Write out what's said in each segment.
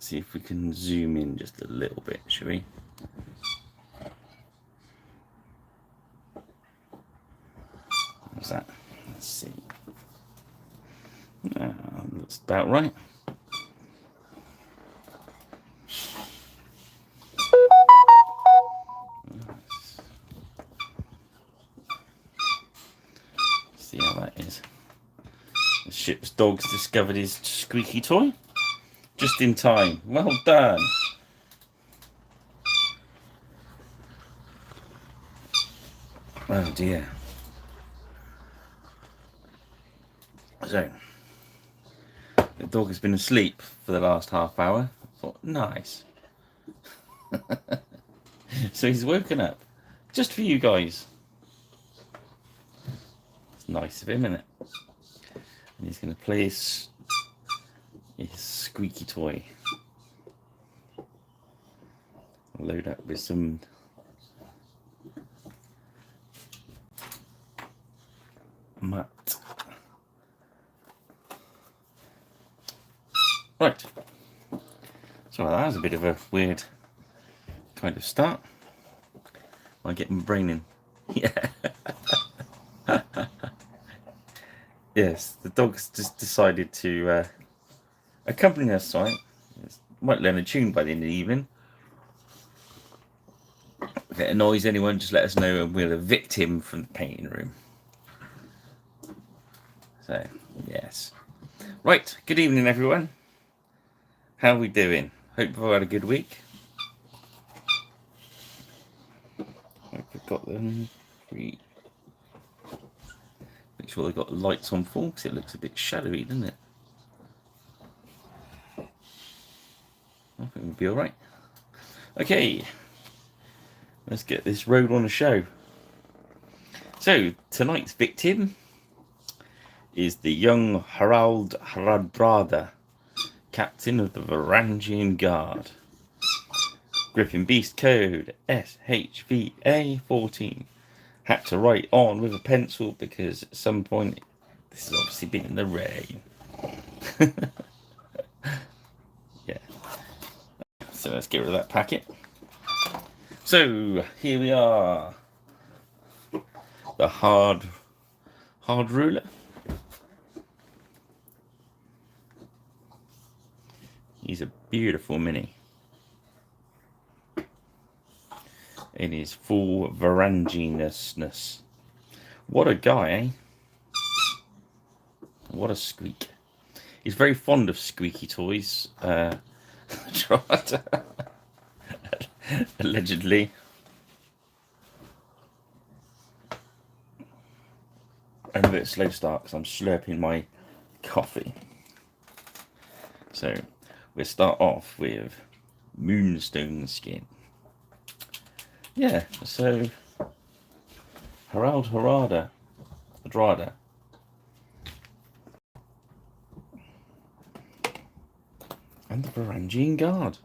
Let's see if we can zoom in just a little bit, shall we? What's that? Let's see. That's about right. See how that is. The ship's dog's discovered his squeaky toy. Just in time. Well done. Oh dear. So, the dog has been asleep for the last half hour. I thought, nice. So he's woken up just for you guys. It's nice of him, isn't it? And he's going to play his squeaky toy. Load up with some mat. Right. So that was a bit of a weird kind of start. I get my brain in. Yeah. Yes, the dog's just decided to accompany us, right? Might learn a tune by the end of the evening. If it annoys anyone, just let us know and we'll evict him from the painting room. So, yes. Right, good evening everyone. How are we doing? Hope you've all had a good week. Hope we've got them free. Make sure they've got the lights on full because it looks a bit shadowy, doesn't it? I think we'll be alright. Okay, let's get this road on a show. So, tonight's victim is the young Harald Hardradda, captain of the Varangian Guard. Gripping beast code SHVA14. Had to write on with a pencil because at some point this has obviously been in the rain. Yeah. So let's get rid of that packet. So here we are. The hard ruler. He's a beautiful mini. In his full varangianness. What a guy, eh? What a squeak. He's very fond of squeaky toys. Allegedly. I'm a bit slow start because I'm slurping my coffee. So we'll start off with moonstone skin. Yeah, so Harald Hardradda, and the Varangian Guard.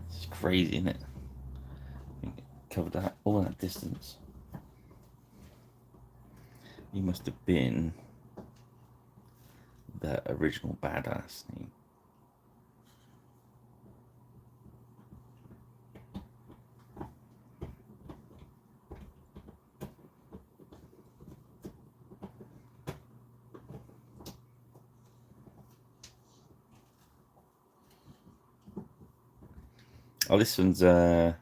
It's crazy, isn't it? I think it covered that all that distance. He must have been the original badass name. Oh, this one's a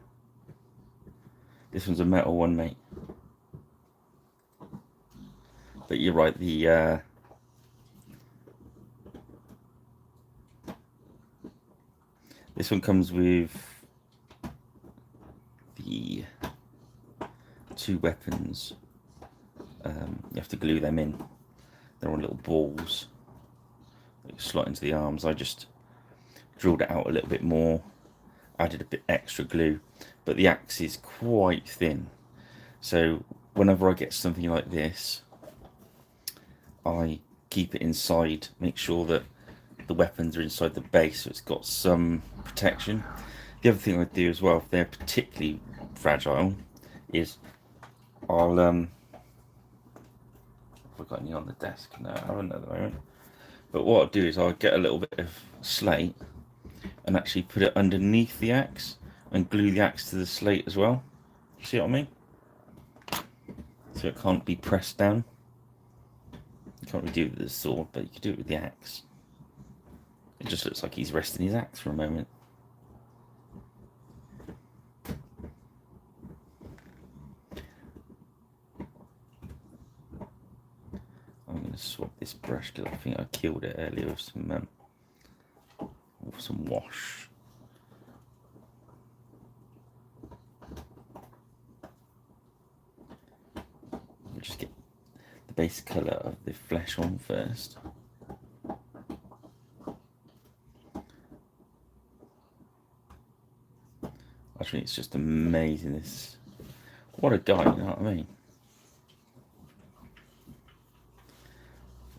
metal one, mate. But you're right, the this one comes with the two weapons. You have to glue them in. They're on little balls that slot into the arms. I just drilled it out a little bit more, added a bit extra glue, but the axe is quite thin. So whenever I get something like this, I keep it inside, make sure that the weapons are inside the base so it's got some protection. The other thing I do as well, if they're particularly fragile, is I'll have I got any on the desk? No, I haven't at the moment. But what I'll do is I'll get a little bit of slate and actually put it underneath the axe and glue the axe to the slate as well. See what I mean? So it can't be pressed down. You can't really do it with the sword, but you can do it with the axe. It just looks like he's resting his axe for a moment. I'm going to swap this brush because I think I killed it earlier with some wash. We'll just get the base colour of the flesh on first. Actually, it's just amazing. This, what a guy, you know what I mean?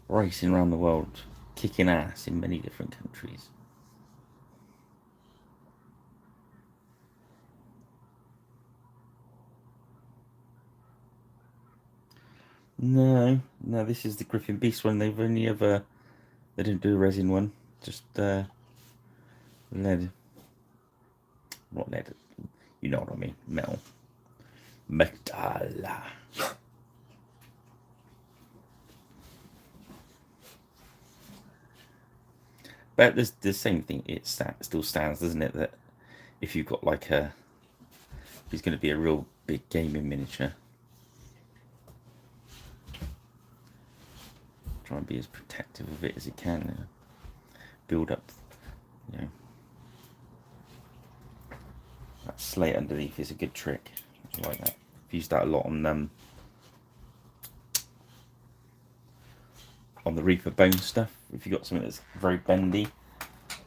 Racing around the world, kicking ass in many different countries. No, this is the Griffin Beast one. They've only ever, they didn't do a resin one, just lead. Not lead, you know what I mean, metal. Metal. But there's the same thing, it still stands, doesn't it, that if you've got like a, if it's going to be a real big gaming miniature, try and be as protective of it as you can, build up, you know, that slate underneath is a good trick. I like that. I've used that a lot on the Reaper bone stuff. If you've got something that's very bendy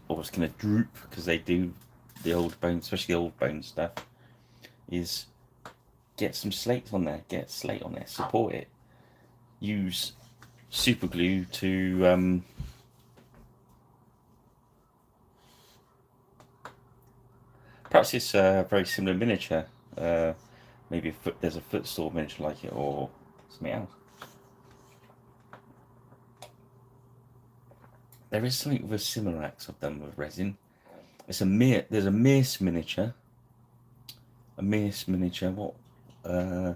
or it's going to droop, because they do, the old bone, especially the old bone stuff, is get some slates on there, get slate on there, support it. Use super glue to perhaps it's a very similar miniature, maybe there's a footstool miniature like it, or something else. There is something with a similar axe I've done with resin. It's there's a Mears miniature. What? I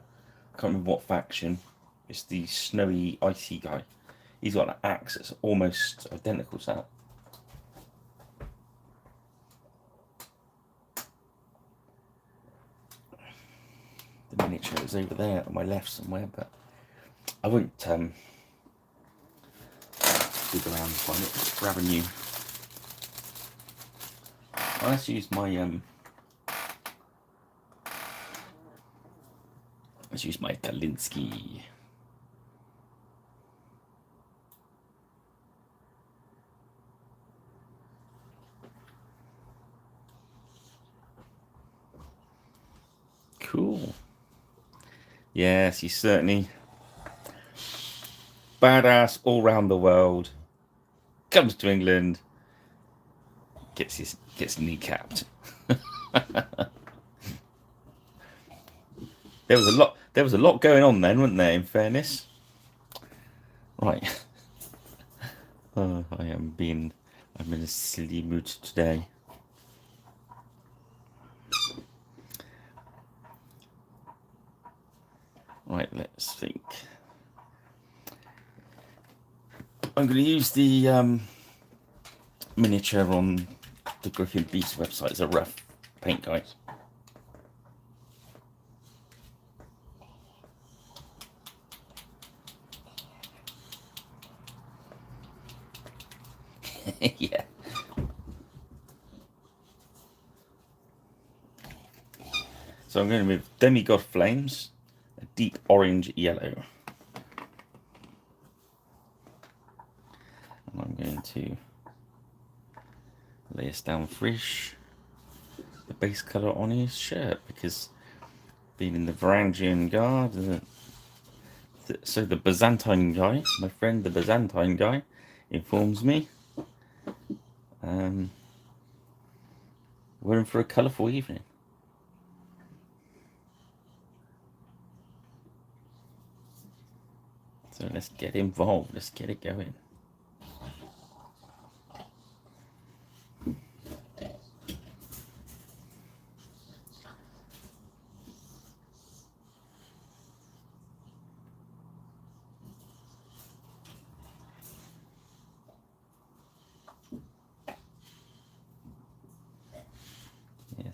can't remember what faction. It's the snowy, icy guy. He's got an axe that's almost identical to that. The miniature is over there on my left somewhere, but I won't dig around and find it. Just grab a new. Let's use my Galinsky. Cool. Yes, he's certainly badass all round the world. Comes to England, gets kneecapped. There was a lot going on then, wasn't there, in fairness? Right. Oh, I'm in a silly mood today. Right, let's think. I'm going to use the miniature on the Griffin Beast website as a rough paint guide. Yeah. So I'm going with Demigod Flames, a deep orange yellow. And I'm going to lay this down fresh, the base colour on his shirt, because being in the Varangian Guard, so the Byzantine guy, my friend the Byzantine guy, informs me we're in for a colourful evening. So let's get involved, let's get it going.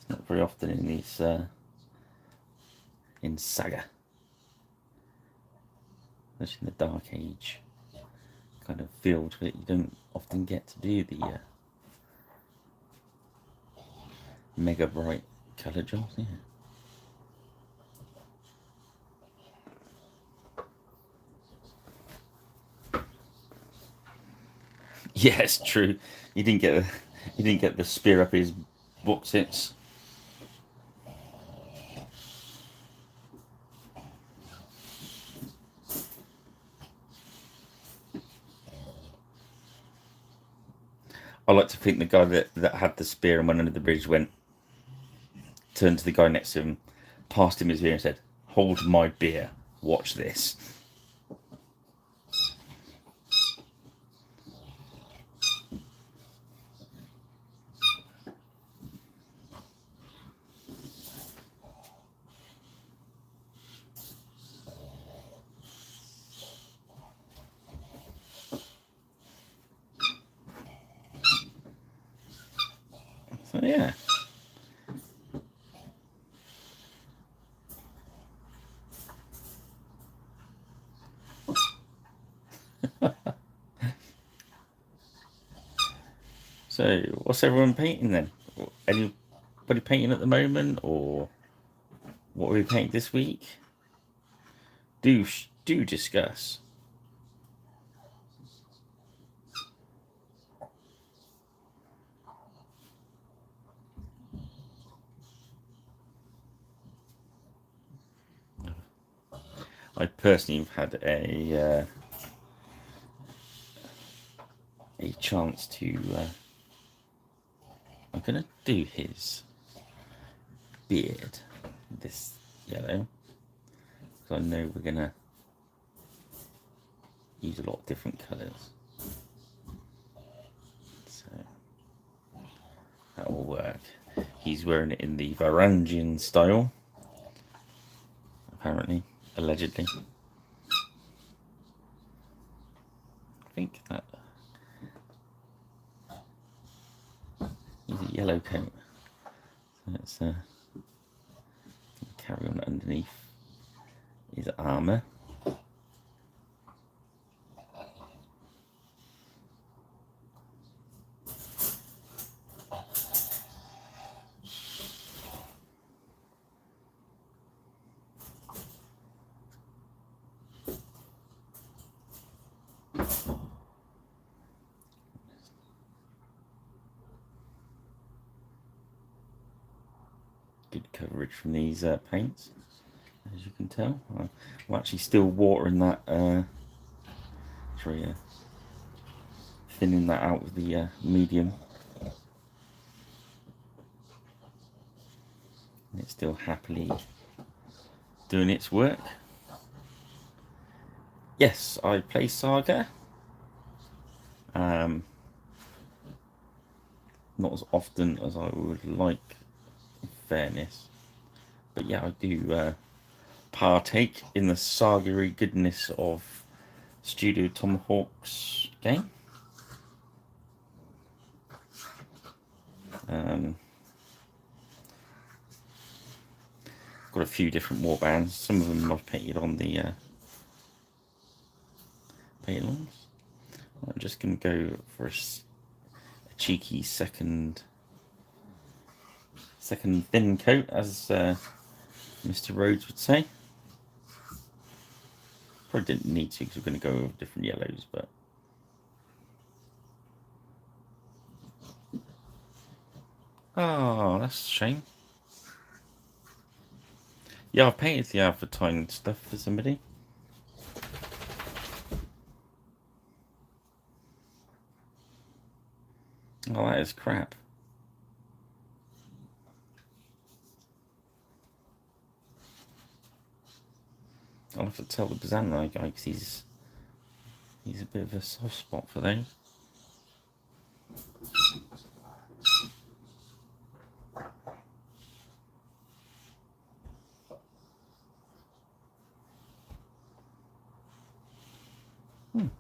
Not very often in these in Saga, especially in the Dark Age kind of field, but you don't often get to do the mega bright colour jobs. Yeah. Yes, true. You didn't get the spear up his buttocks. I like to think the guy that had the spear and went under the bridge turned to the guy next to him, passed him his beer and said, "Hold my beer, watch this." So yeah. So what's everyone painting then? Anybody painting at the moment, or what are we painting this week? Do discuss. I personally have had a chance to. I'm gonna do his beard this yellow, because I know we're gonna use a lot of different colours, so that will work. He's wearing it in the Varangian style, apparently, allegedly. I think that he's a yellow coat, so let's carry on underneath his armour. Good coverage from these paints, as you can tell. I'm actually still watering that, thinning that out with the medium. And it's still happily doing its work. Yes, I play Saga. Not as often as I would like, in fairness. But yeah, I do partake in the saga-y goodness of Studio Tomahawk's game. Got a few different warbands. Some of them I've painted on the Paintalongs. I'm just going to go for a cheeky second thin coat, as Mr. Rhodes would say. Probably didn't need to, because we're going to go with different yellows, but oh, that's a shame. Yeah, I've painted the advertising stuff for somebody. Oh, that is crap. I'll have to tell the Bazanrai guy, because he's a bit of a soft spot for those.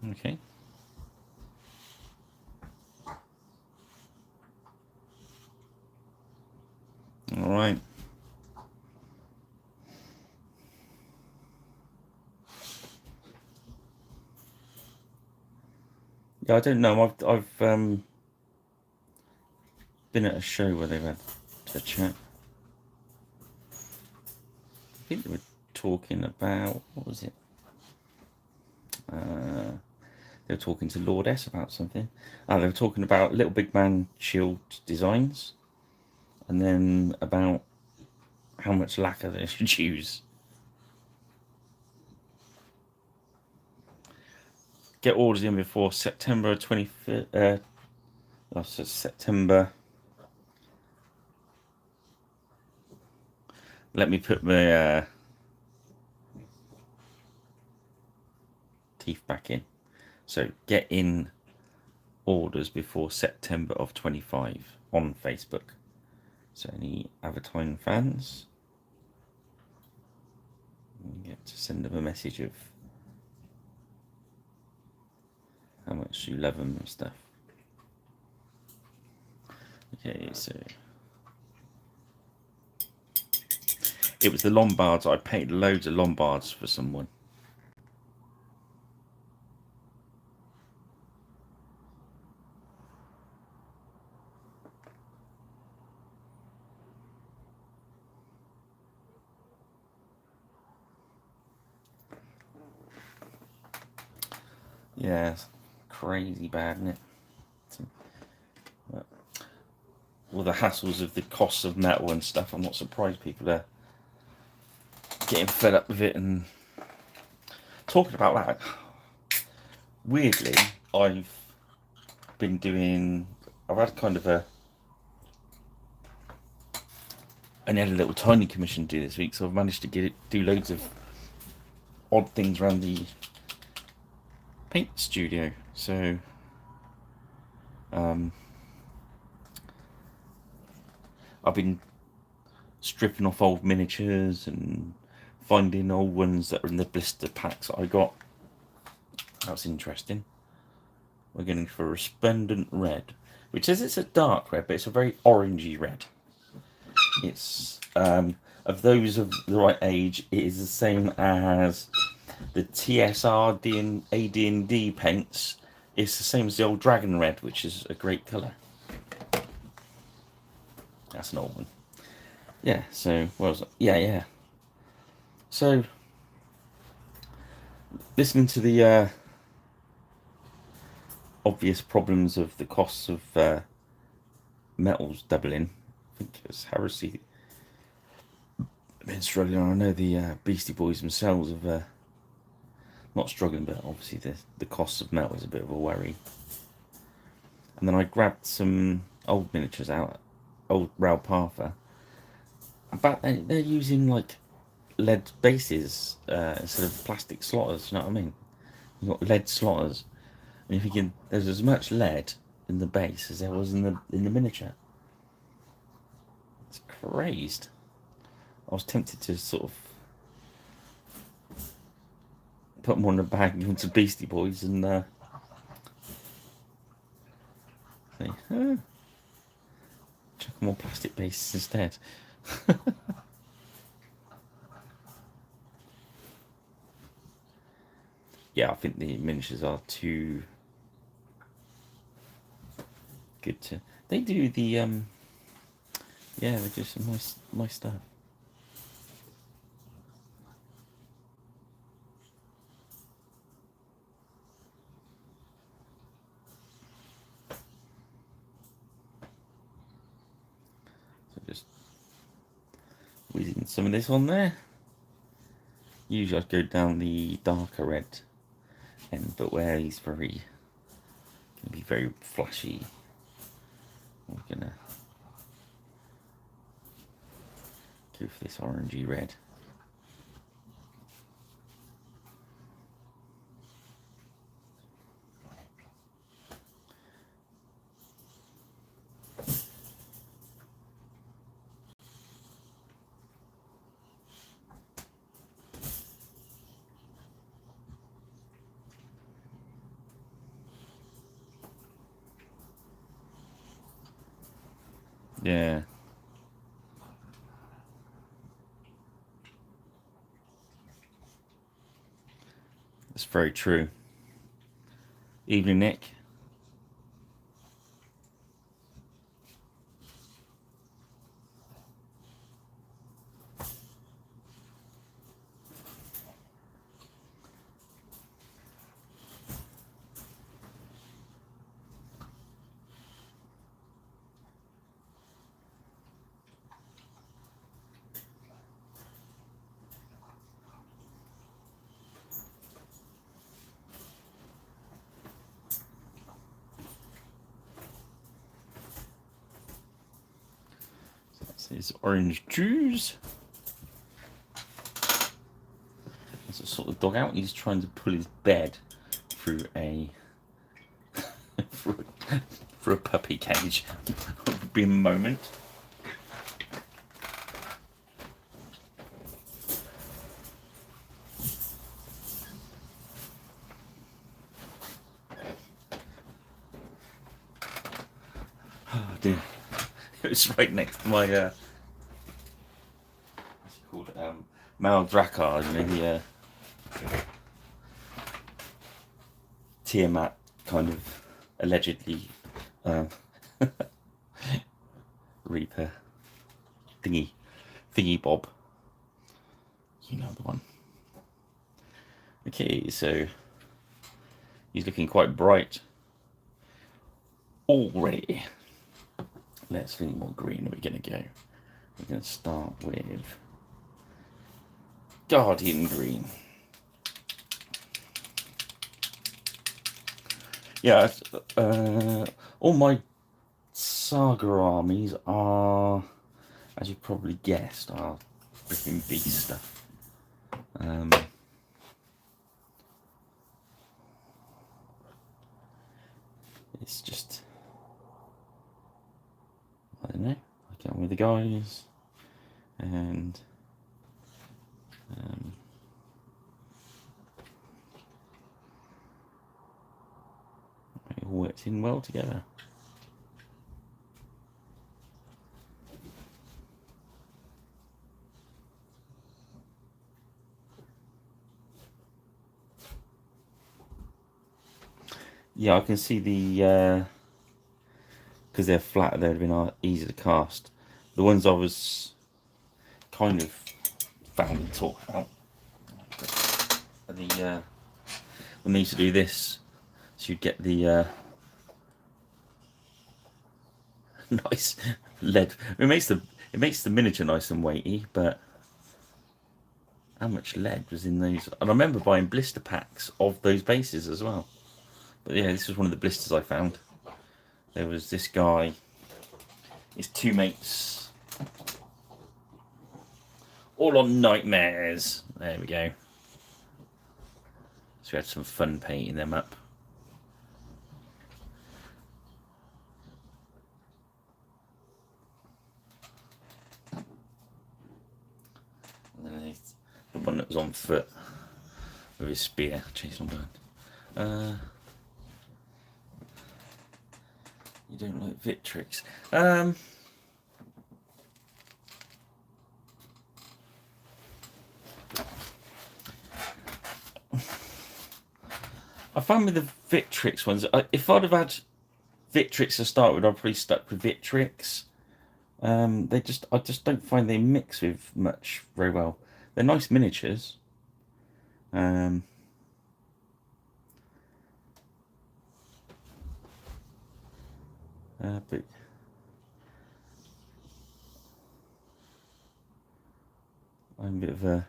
Okay. All right. Yeah, I don't know. I've been at a show where they've had a chat. I think they were talking about, what was it? They were talking to Lord S about something. They were talking about Little Big Man shield designs, and then about how much lacquer they should use. Get orders in before September 25th. So September. Let me put my teeth back in. So get in orders before September of 25 on Facebook. So any Avatar fans, you get to send them a message of how much you love them and stuff. Okay, so it was the Lombards. I painted loads of Lombards for someone. Yeah, it's crazy bad, isn't it? All the hassles of the costs of metal and stuff. I'm not surprised people are getting fed up with it. And talking about that, weirdly, I've had kind of I had a little tiny commission to do this week, so I've managed to do loads of odd things around the paint studio. So I've been stripping off old miniatures and finding old ones that are in the blister packs that I got. That's interesting. We're going for a resplendent red, which says it's a dark red, but it's a very orangey red. It's of those of the right age, it is the same as the TSR AD&D paints. It's the same as the old dragon red, which is a great colour. That's an old one. Yeah, so what was it? Yeah. So listening to the obvious problems of the costs of metals doubling, I think it was Heresy been struggling. I know the Beastie Boys themselves have not struggling, but obviously the cost of metal is a bit of a worry. And then I grabbed some old miniatures out, old Raoul Partha. But they're using like lead bases instead of plastic slotters. You know what I mean? You've got lead slotters, and you're thinking there's as much lead in the base as there was in the miniature. It's crazed. I was tempted to sort of put them on the bag and give them to Beastie Boys and say, chuck them on plastic bases instead. Yeah, I think the miniatures are too good to. They do the yeah, they do some nice stuff. So just whizzing some of this on there. Usually I'd go down the darker red end, but where he's gonna be very flashy, we're gonna go for this orangey red. Yeah. very true. Evening, Nick. His orange juice. Let's sort the dog out. He's trying to pull his bed through a for a puppy cage. It'll be a moment. Oh dear. It was right next to my what's it called? Maldrakkar, you know, the Tiamat kind of allegedly Reaper thingy bob. You know the one. Okay, so he's looking quite bright already. Let's see what green are we going to go. We're going to start with Guardian Green. Yeah, all my Saga armies are, as you probably guessed, are freaking beast stuff. It's just, I don't know, I get on with the guys, and it all works in well together. Yeah, I can see the, because they're flat, they'd have been easy to cast. The ones I was kind of found and talk about, the when they used to do this, so you'd get the nice lead. It makes the miniature nice and weighty, but how much lead was in those? And I remember buying blister packs of those bases as well. But yeah, this was one of the blisters I found. There was this guy, his two mates, all on nightmares. There we go. So we had some fun painting them up. And then the one that was on foot with his spear chasing down. You don't like Victrix. I found with the Victrix ones, if I'd have had Victrix to start with, I'd probably stuck with Victrix. I just don't find they mix with much very well. They're nice miniatures. But I'm a bit of a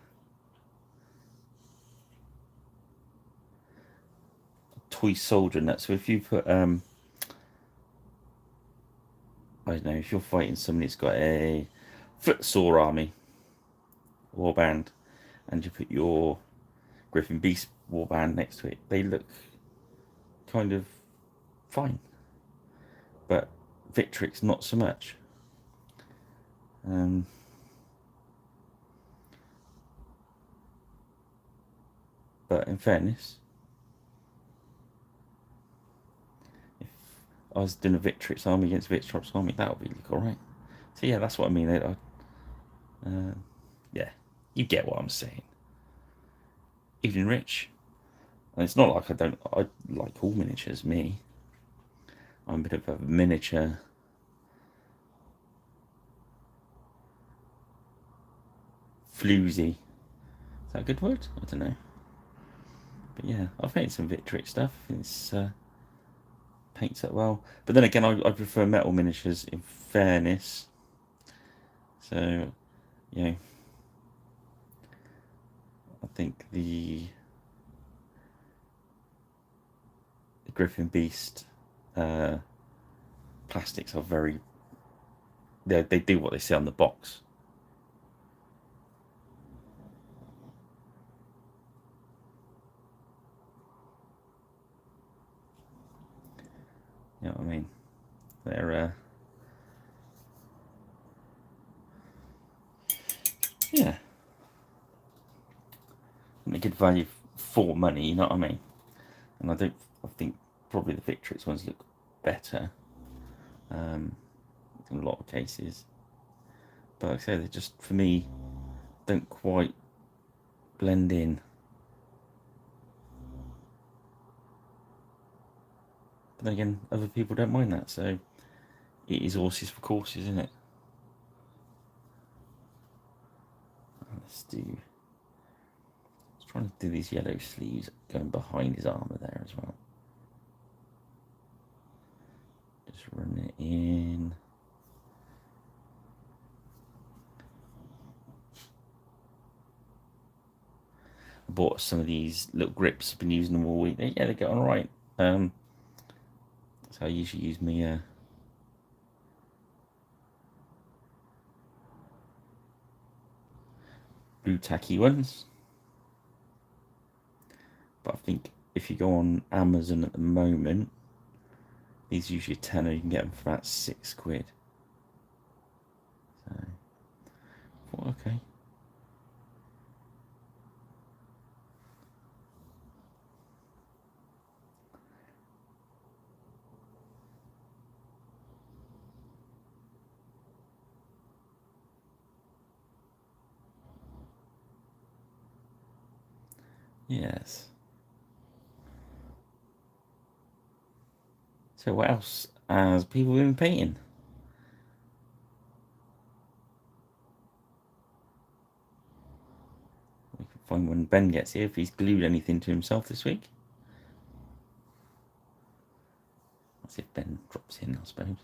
toy soldier nut. So if you put I don't know, if you're fighting somebody that's got a footsore army warband, and you put your Griffin Beast warband next to it, they look kind of fine. But Victrix, not so much. But in fairness, if I was doing a Victrix army against Victrix army, that would be alright. So yeah, that's what I mean. Yeah, you get what I'm saying. Evening, Rich. And it's not like I like all miniatures, me. I'm a bit of a miniature floozy. Is that a good word? I don't know. But yeah, I've made some Victric stuff. It's paints it well. But then again, I prefer metal miniatures in fairness. So, you know, I think the Griffin Beast plastics are very... They do what they say on the box. You know what I mean? They're yeah, and a good value for money. You know what I mean? And I think probably the Victrix ones look better in a lot of cases. But like I say, they just, for me, don't quite blend in. But then again, other people don't mind that, so it is horses for courses, isn't it? Let's trying to do these yellow sleeves going behind his armour there as well. Just run it in. I bought some of these little grips. I've been using them all week. Yeah, they get on alright. So I usually use my blue tacky ones. But I think if you go on Amazon at the moment, these are usually a tenner. You can get them for about £6. So, well, okay. Yes. So what else has people been painting? We can find when Ben gets here if he's glued anything to himself this week. Let's see if Ben drops in, I suppose.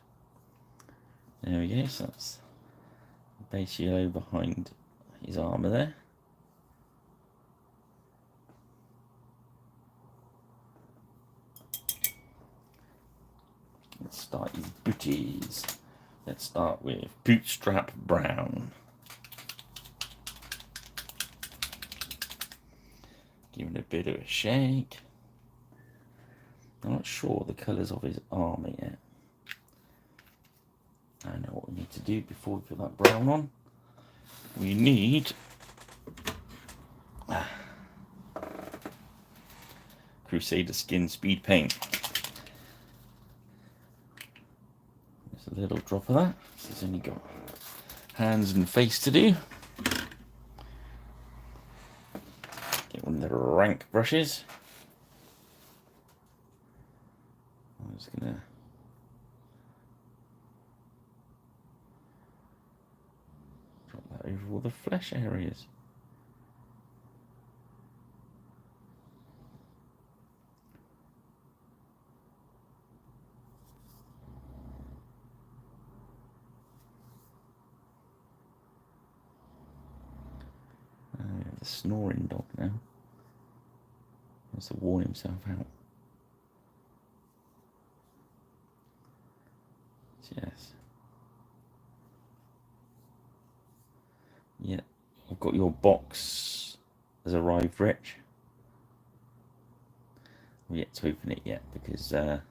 There we go. So that's base yellow behind his armour there. Let's start his booties. Let's start with Bootstrap Brown. Give it a bit of a shake. I'm not sure the colours of his armour yet. I know what we need to do before we put that brown on. We need Crusader Skin Speed Paint. There's a little drop of that. This has only got hands and face to do. Get one of the rank brushes. I'm just gonna drop that over all the flesh areas. The snoring dog now. He has to worn himself out. Yes. Yeah, I've got your box has arrived, Rich. I've yet to open it yet because I've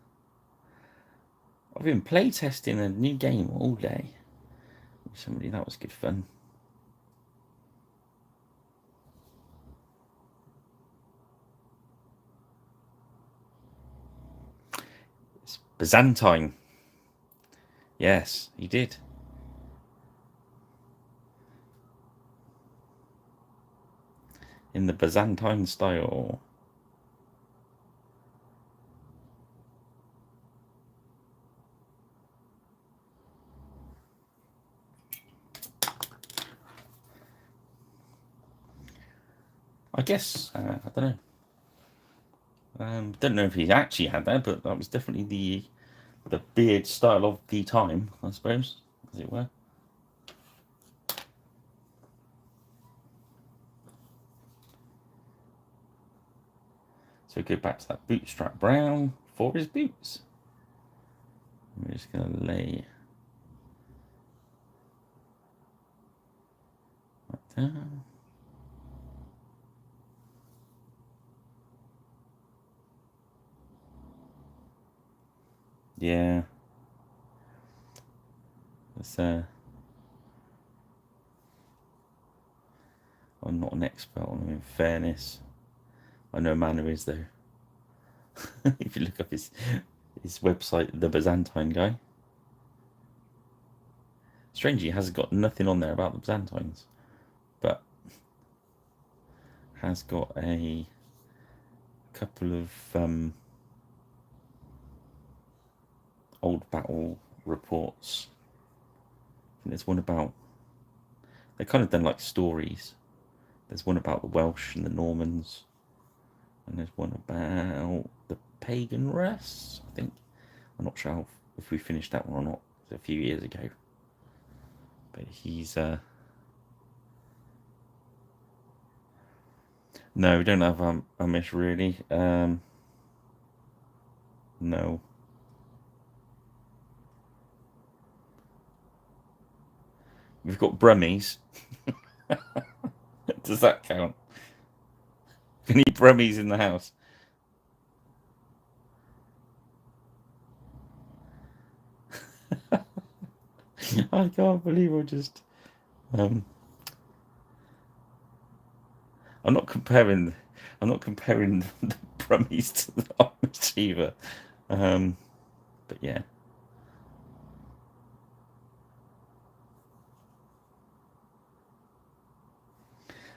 been play testing a new game all day with somebody. That was good fun. It's Byzantine. Yes, he did. In the Byzantine style. I guess, I don't know. Don't know if he actually had that, but that was definitely the beard style of the time, I suppose, as it were. So go back to that bootstrap brown for his boots. I'm just going to lay that down. Yeah. It's, I'm not an expert on him, in fairness. I know a man who is, though. If you look up his website, the Byzantine guy. Strangely, he has got nothing on there about the Byzantines, but has got a couple of old battle reports. And there's one about, they've kind of done like stories. There's one about the Welsh and the Normans, and there's one about the pagan race, I think. I'm not sure if we finished that one or not. It was a few years ago. But he's no, we don't have Amish really. No. We've got Brummies. Does that count? Any Brummies in the house? I can't believe I just. I'm not comparing. I'm not comparing the Brummies to the Amish either. But yeah.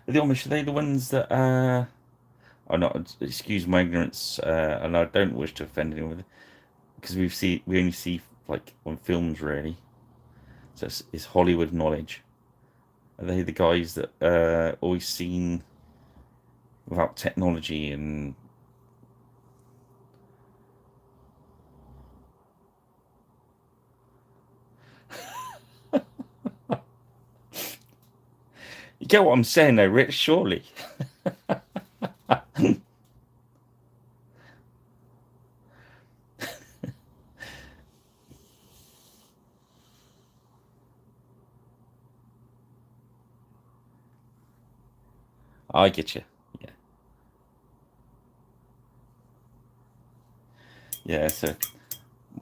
Are the Amish, are they the ones that I'm not, excuse my ignorance, and I don't wish to offend anyone with it, because we only see like on films really, so it's Hollywood knowledge. Are they the guys that always seen without technology and you get what I'm saying though, Rich? Surely. I get you. Yeah. Yeah. So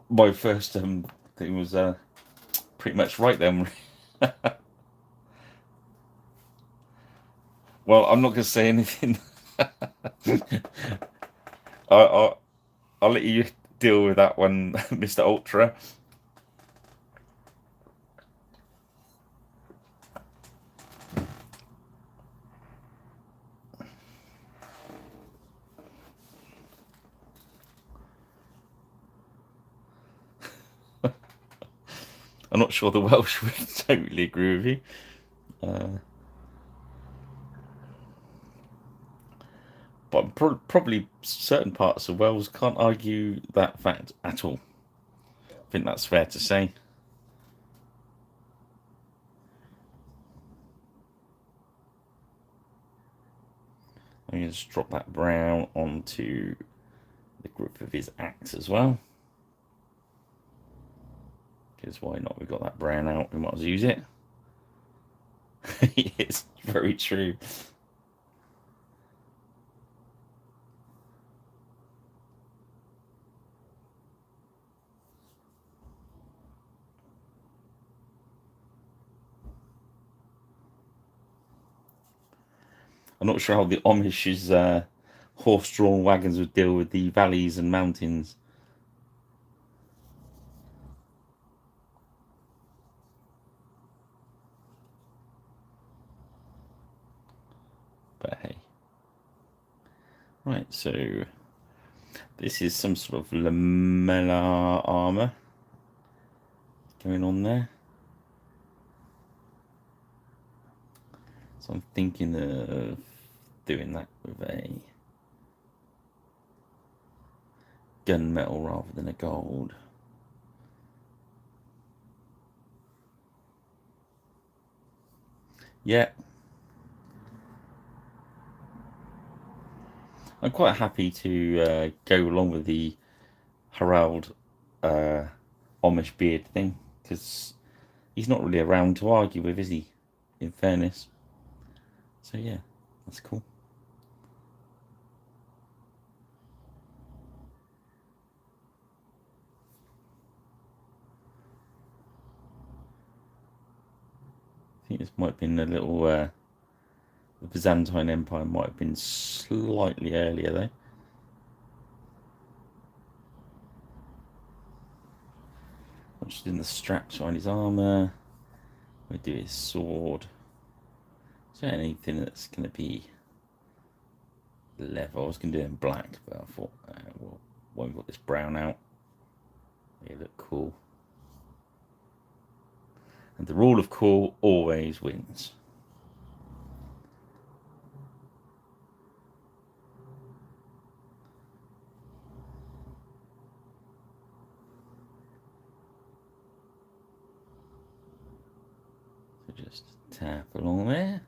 my first thing was pretty much right then. Well, I'm not going to say anything. I'll let you deal with that one, Mr. Ultra. I'm not sure the Welsh would totally agree with you. But probably certain parts of Wales can't argue that fact at all. I think that's fair to say. I'm going to just drop that brown onto the grip of his axe as well. Because why not? We've got that brown out, we might as well use it. It's very true. I'm not sure how the Amish's horse-drawn wagons would deal with the valleys and mountains. But hey. Right, so this is some sort of lamellar armour going on there. So I'm thinking of doing that with a gunmetal rather than a gold. Yeah, I'm quite happy to go along with the Harald Amish beard thing, because he's not really around to argue with, is he? In fairness. So yeah, that's cool. I think this might have been a little. The Byzantine Empire might have been slightly earlier though. I'm just in the straps on his armour. We do his sword. Is there anything that's going to be leather? I was going to do it in black, but I thought, well, why not this brown out? They look cool. And the rule of cool always wins. So just tap along there.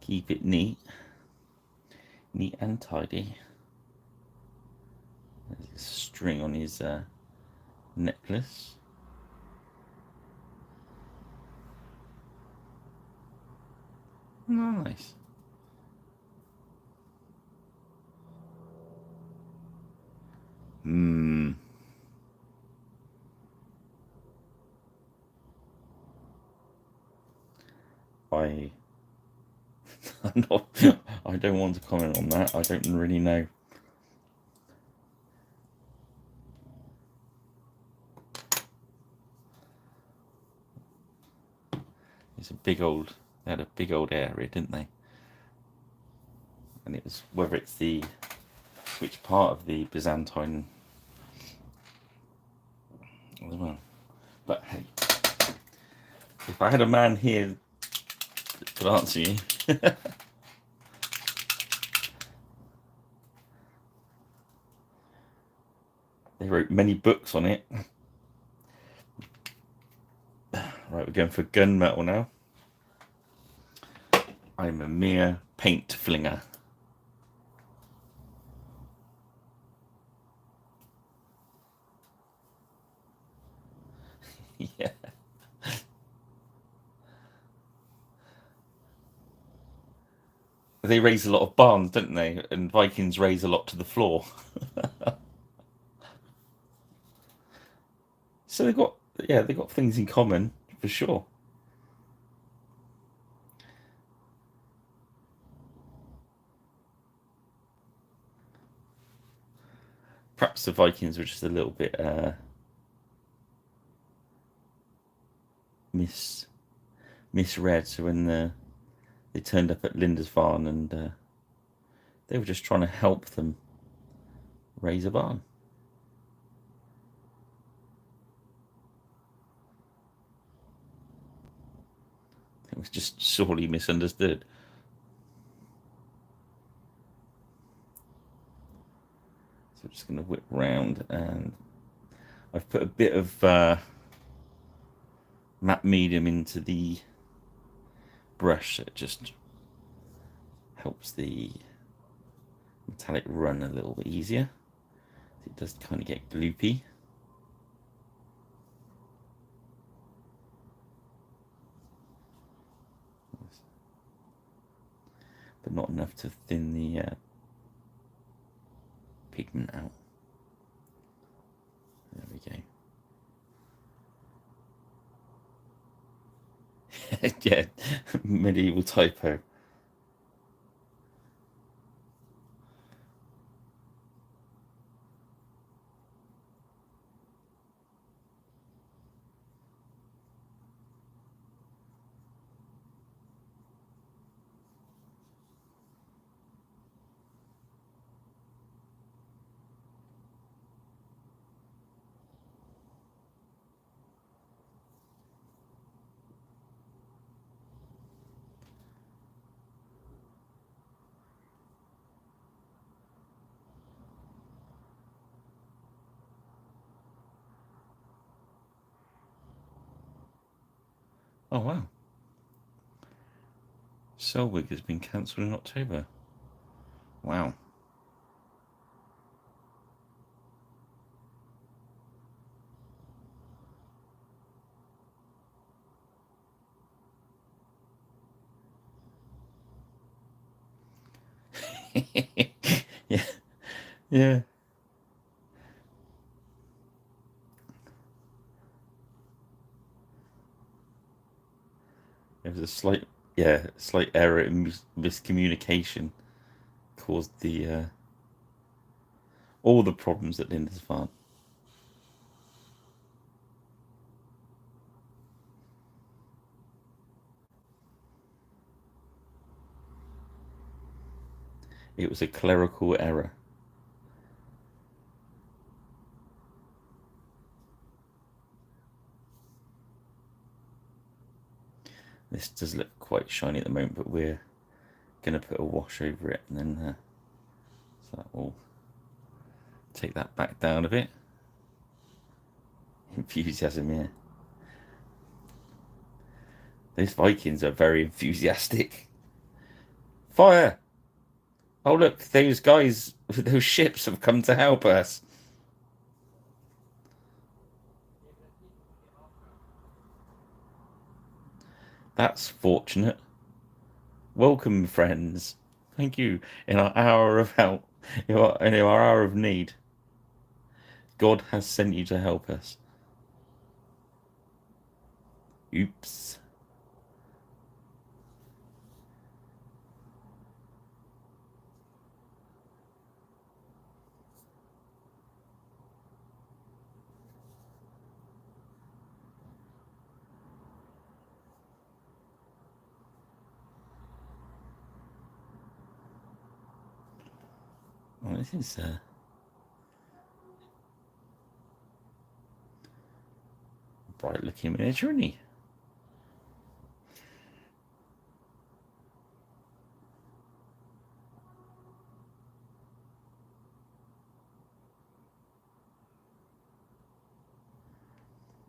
Keep it neat. Neat and tidy. There's a string on his necklace. Nice. I don't want to comment on that. I don't really know. It's a big old. They had a big old area, didn't they? And it was whether it's the which part of the Byzantine as well. But hey, if I had a man here that could answer you. They wrote many books on it. Right, we're going for gunmetal now. I'm a mere paint flinger. Yeah. They raise a lot of barns, don't they? And Vikings raise a lot to the floor. So they've got things in common for sure. Perhaps the Vikings were just a little bit misread. So when they turned up at Lindisfarne and they were just trying to help them raise a barn. It was just sorely misunderstood. So I'm just going to whip round, and I've put a bit of matte medium into the brush. It just helps the metallic run a little bit easier. It does kind of get gloopy. But not enough to thin the pigment out. There we go. Yeah, medieval typo. Oh wow. Selwig has been cancelled in October. Wow. Yeah. Yeah. There was a slight error in miscommunication caused the all the problems at Linda's farm. It was a clerical error. This does look quite shiny at the moment, but we're going to put a wash over it, and then so that will take that back down a bit. Enthusiasm, yeah. Those Vikings are very enthusiastic. Fire! Oh look, those guys, those ships have come to help us. That's fortunate. Welcome, friends. Thank you. In our hour of help, in our hour of need, God has sent you to help us. Oops. Well, this is bright looking miniature, isn't he?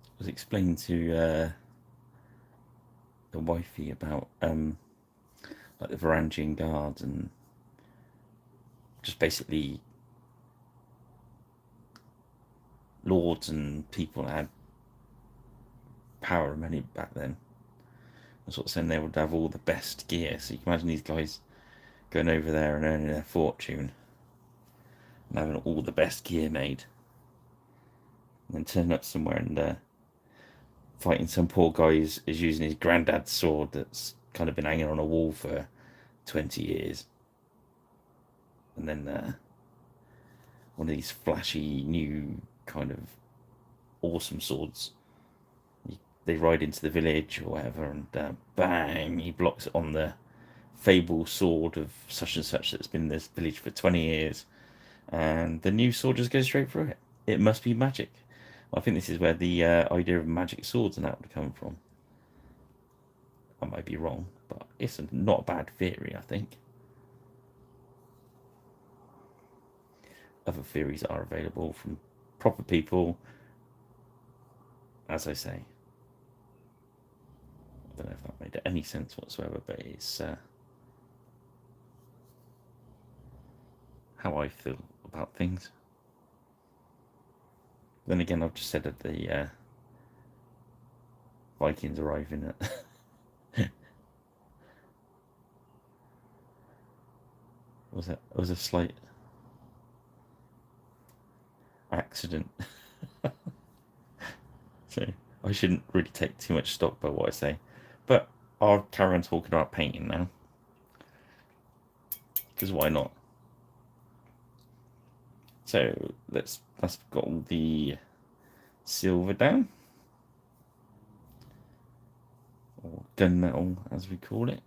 I was explaining to the wifey about like the Varangian guards, and just basically lords and people had power and money back then. I was sort of saying they would have all the best gear, so you can imagine these guys going over there and earning their fortune and having all the best gear made, and then turning up somewhere and fighting some poor guy is using his granddad's sword that's kind of been hanging on a wall for 20 years. And then one of these flashy new kind of awesome swords. They ride into the village or whatever, and bang, he blocks it on the fable sword of such and such that's been in this village for 20 years. And the new sword just goes straight through it. It must be magic. I think this is where the idea of magic swords and that would come from. I might be wrong, but it's not a bad theory, I think. Other theories are available from proper people, as I say. I don't know if that made any sense whatsoever, but it's how I feel about things. Then again, I've just said that the Vikings arriving at was a slight accident. So I shouldn't really take too much stock by what I say. But I'll carry on talking about painting now. Because why not? So that's got all the silver down. Or gunmetal as we call it.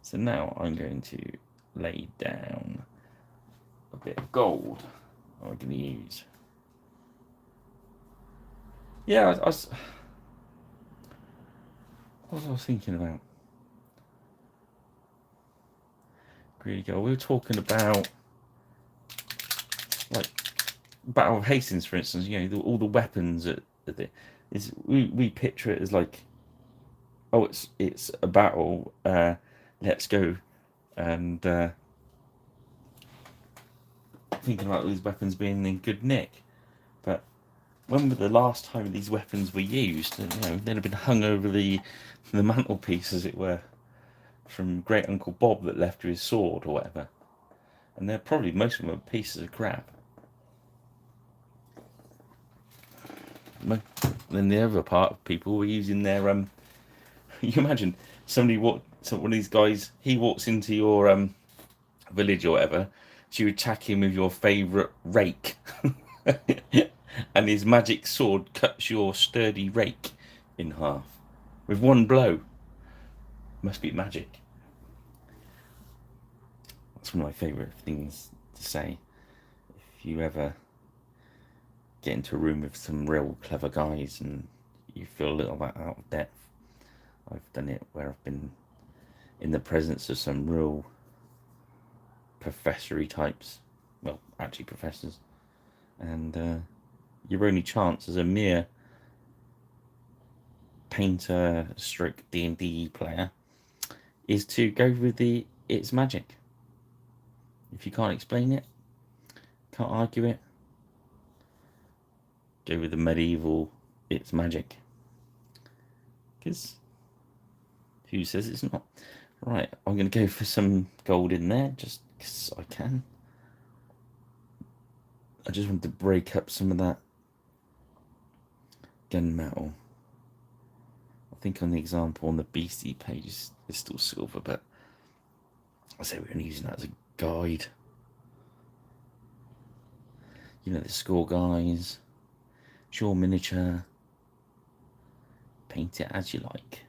So now I'm going to lay down a bit of gold. I'm going to use. Yeah, what was I thinking about? Greedy gold. We were talking about like Battle of Hastings, for instance. You know, all the weapons at the is we picture it as like, oh, it's a battle, let's go, and thinking about these weapons being in good nick. But when was the last time these weapons were used? And, they'd have been hung over the mantelpiece, as it were, from Great Uncle Bob that left his sword or whatever. And they're probably, most of them are pieces of crap. Then the other part of people were using their you imagine one of these guys, he walks into your village or whatever, so you attack him with your favourite rake. And his magic sword cuts your sturdy rake in half with one blow. Must be magic. That's one of my favourite things to say. If you ever get into a room with some real clever guys and you feel a little bit out of depth, I've done it where I've been in the presence of some real professory types, well, actually professors, and your only chance as a mere painter stroke D&D player is to go with the it's magic. If you can't explain it, can't argue it, go with the medieval it's magic, because who says it's not? Right, I'm going to go for some gold in there just because I can. I just want to break up some of that gunmetal. I think on the example on the beastie page is still silver, but I say we're going to use that as a guide. The score guys, draw miniature, paint it as you like.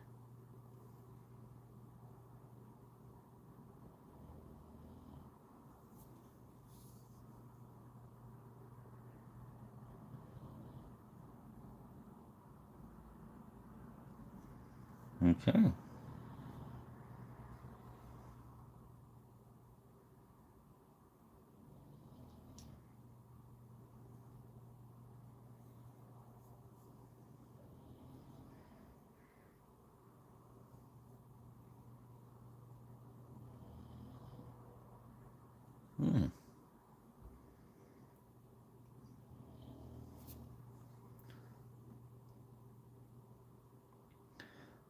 Okay.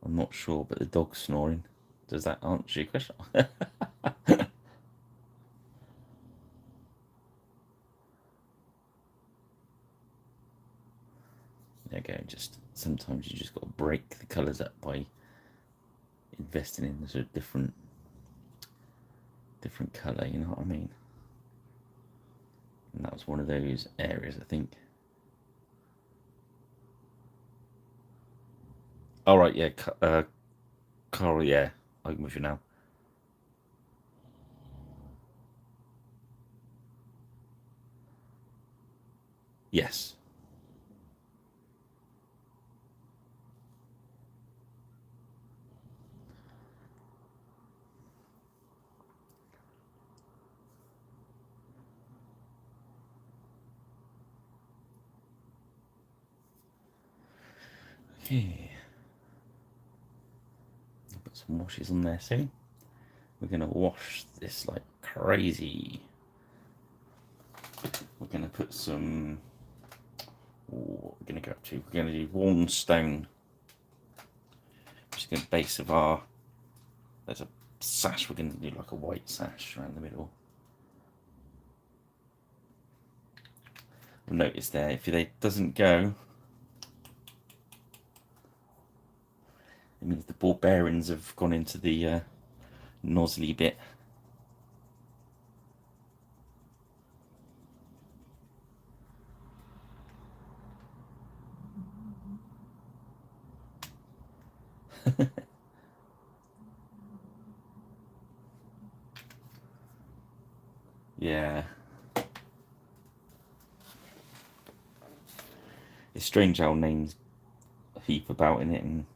I'm not sure, but the dog's snoring. Does that answer your question? There you go. Just sometimes you just got to break the colours up by investing in a sort of different colour. You know what I mean? And that was one of those areas, I think. All right, yeah, Carl, yeah, I'm with you now. Yes. Okay. I'll put some washes on there soon. We're gonna wash this like crazy. We're gonna put some. What we're gonna go up to? We're gonna do worn stone, which is the base of our. There's a sash. We're gonna do like a white sash around the middle. Notice there, if it doesn't go, it means the ball bearings have gone into the nozzly bit. Yeah. It's strange how names heap about in it and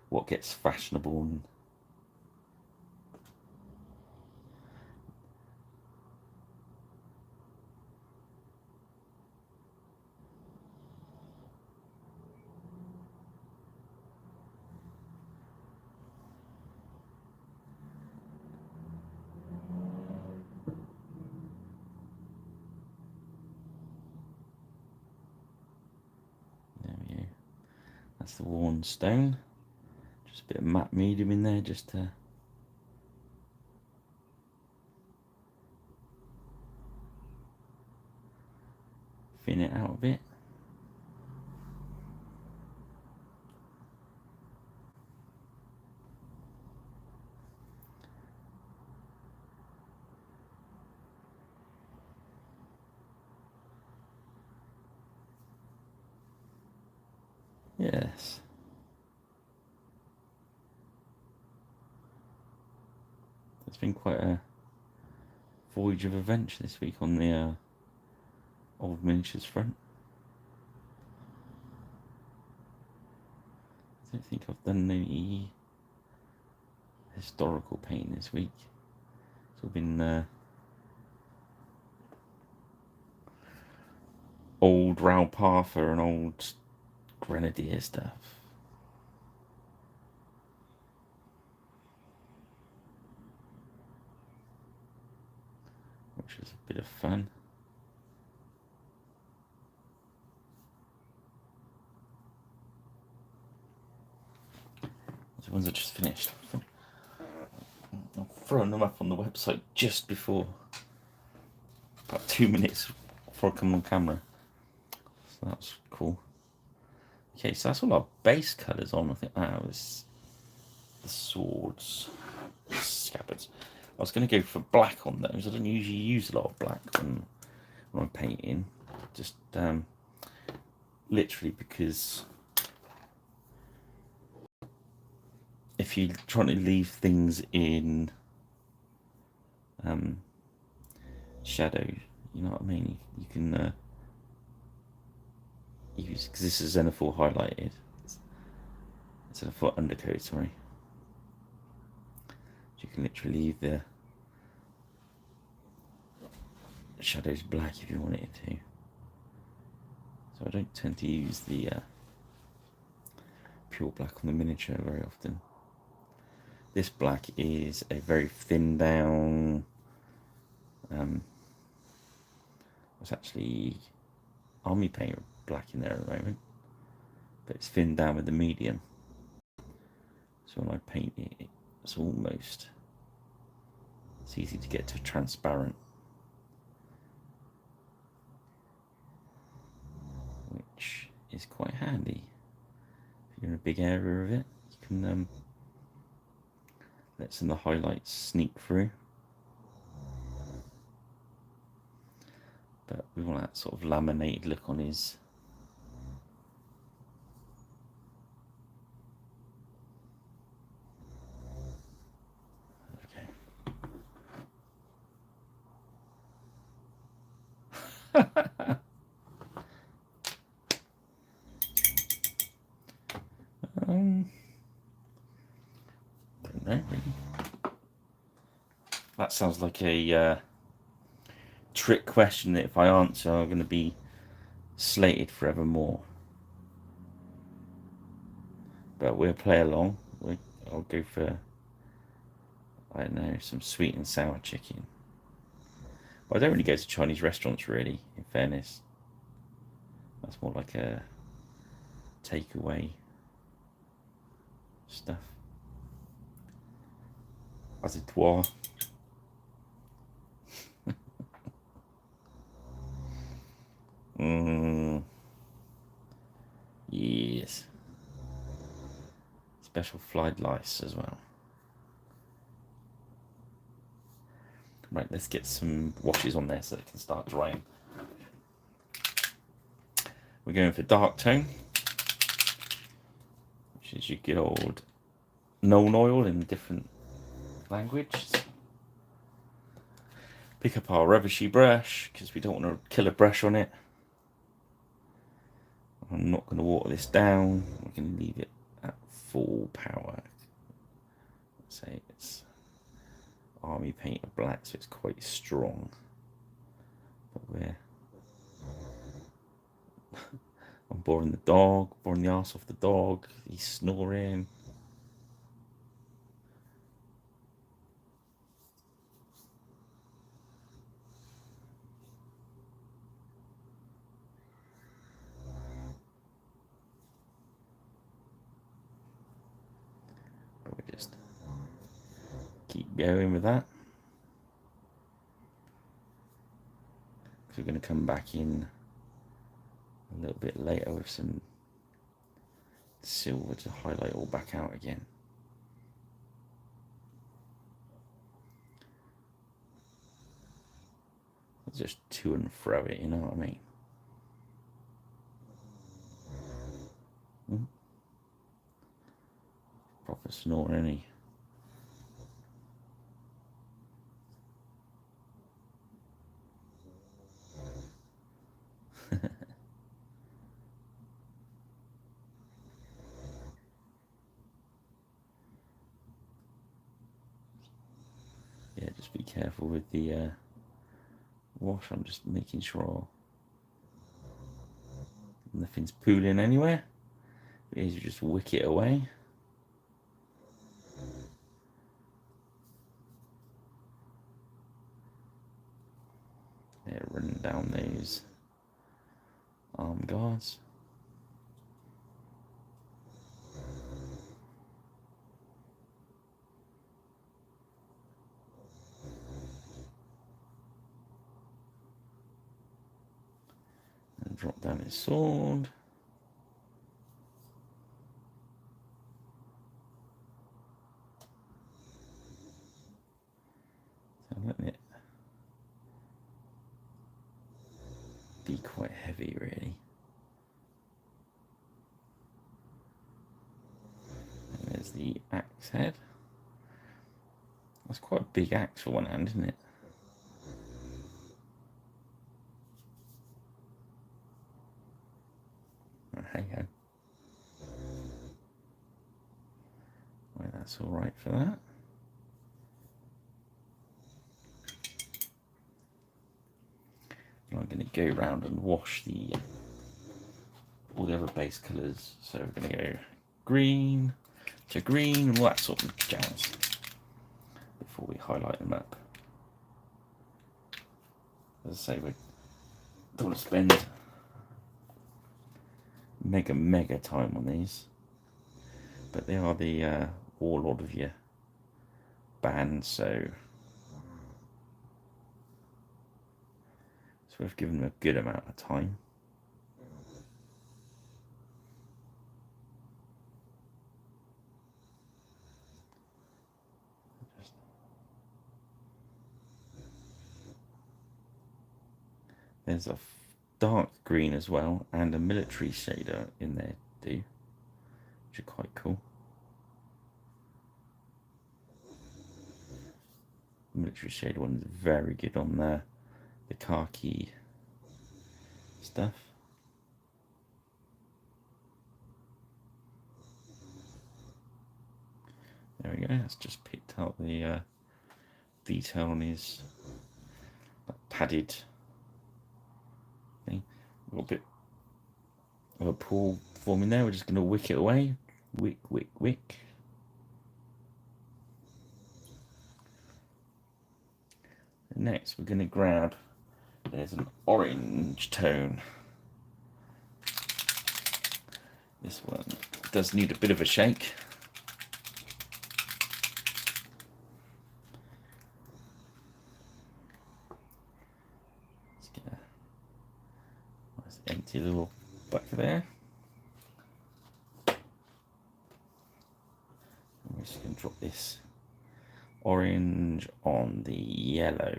what gets fashionable. And That's the worn stone. Just a bit of matte medium in there just to thin it out a bit. Yes. It's been quite a voyage of adventure this week on the old miniatures front. I don't think I've done any historical painting this week. It's all been old Raoul Parther and old Grenadier stuff. Which is a bit of fun. The ones I just finished. I'm throwing them up on the website just before, about 2 minutes before I come on camera. So that's cool. Okay, so that's all our base colours on. I think that was the swords, scabbards. I was going to go for black on those. I don't usually use a lot of black when I'm painting. Just literally because if you're trying to leave things in shadow, you know what I mean? You can use, because this is Zenithal highlighted. It's Zenithal undercoat, sorry. You can literally leave the shadows black if you want it to. So I don't tend to use the pure black on the miniature very often. This black is a very thinned down, it's actually army paint black in there at the moment, but it's thinned down with the medium. So when I paint it, it's easy to get to transparent, which is quite handy. If you're in a big area of it, you can let some of the highlights sneak through. But we want that sort of laminated look on his. Okay. Don't know really. That sounds like a trick question that if I answer I'm going to be slated forevermore. But we'll play along. I'll go for, I don't know, some sweet and sour chicken. But I don't really go to Chinese restaurants really, in fairness. That's more like a takeaway stuff. As it were. Yes. Special flight lice as well. Right, let's get some washes on there so it can start drying. We're going for dark tone, which is your good old Nuln Oil in a different language. Pick up our rubbishy brush because we don't want to kill a brush on it. I'm not going to water this down. We're going to leave it at full power. Let's say it's army paint of black, so it's quite strong. But I'm boring the dog, boring the arse off the dog. He's snoring. just keep going with that. We're going to come back in a little bit later with some silver to highlight all back out again. Just to and fro it, you know what I mean? Proper snore, isn't he? Yeah, just be careful with the wash. I'm just making sure nothing's pooling anywhere. Is you just wick it away. Yeah, running down those arm guards. And drop down his sword. So letting it be quite heavy, really. And there's the axe head. That's quite a big axe for one hand, isn't it? Oh, hey ho. Well, that's all right for that. I'm going to go around and wash all the other base colours. So we're going to go green to green and all that sort of jazz before we highlight them up. As I say, we don't want to spend mega time on these, but they are the warlord of your band, so it's worth giving them a good amount of time. There's a dark green as well, and a military shader in there too, which are quite cool. The military shader one is very good on the khaki stuff. There we go. That's just picked out the detail on his padded thing. A little bit of a pool forming there. We're just going to wick it away. Wick, wick, wick. And next, we're going to grab. There's an orange tone. This one does need a bit of a shake. Empty little back there. We're just going to drop this orange on the yellow.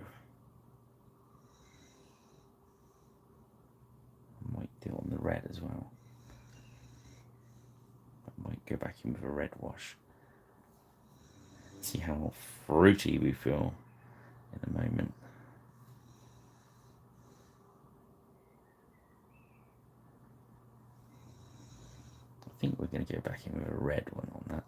I might do it on the red as well. I might go back in with a red wash. See how fruity we feel in a moment. I think we're going to go back in with a red one on that.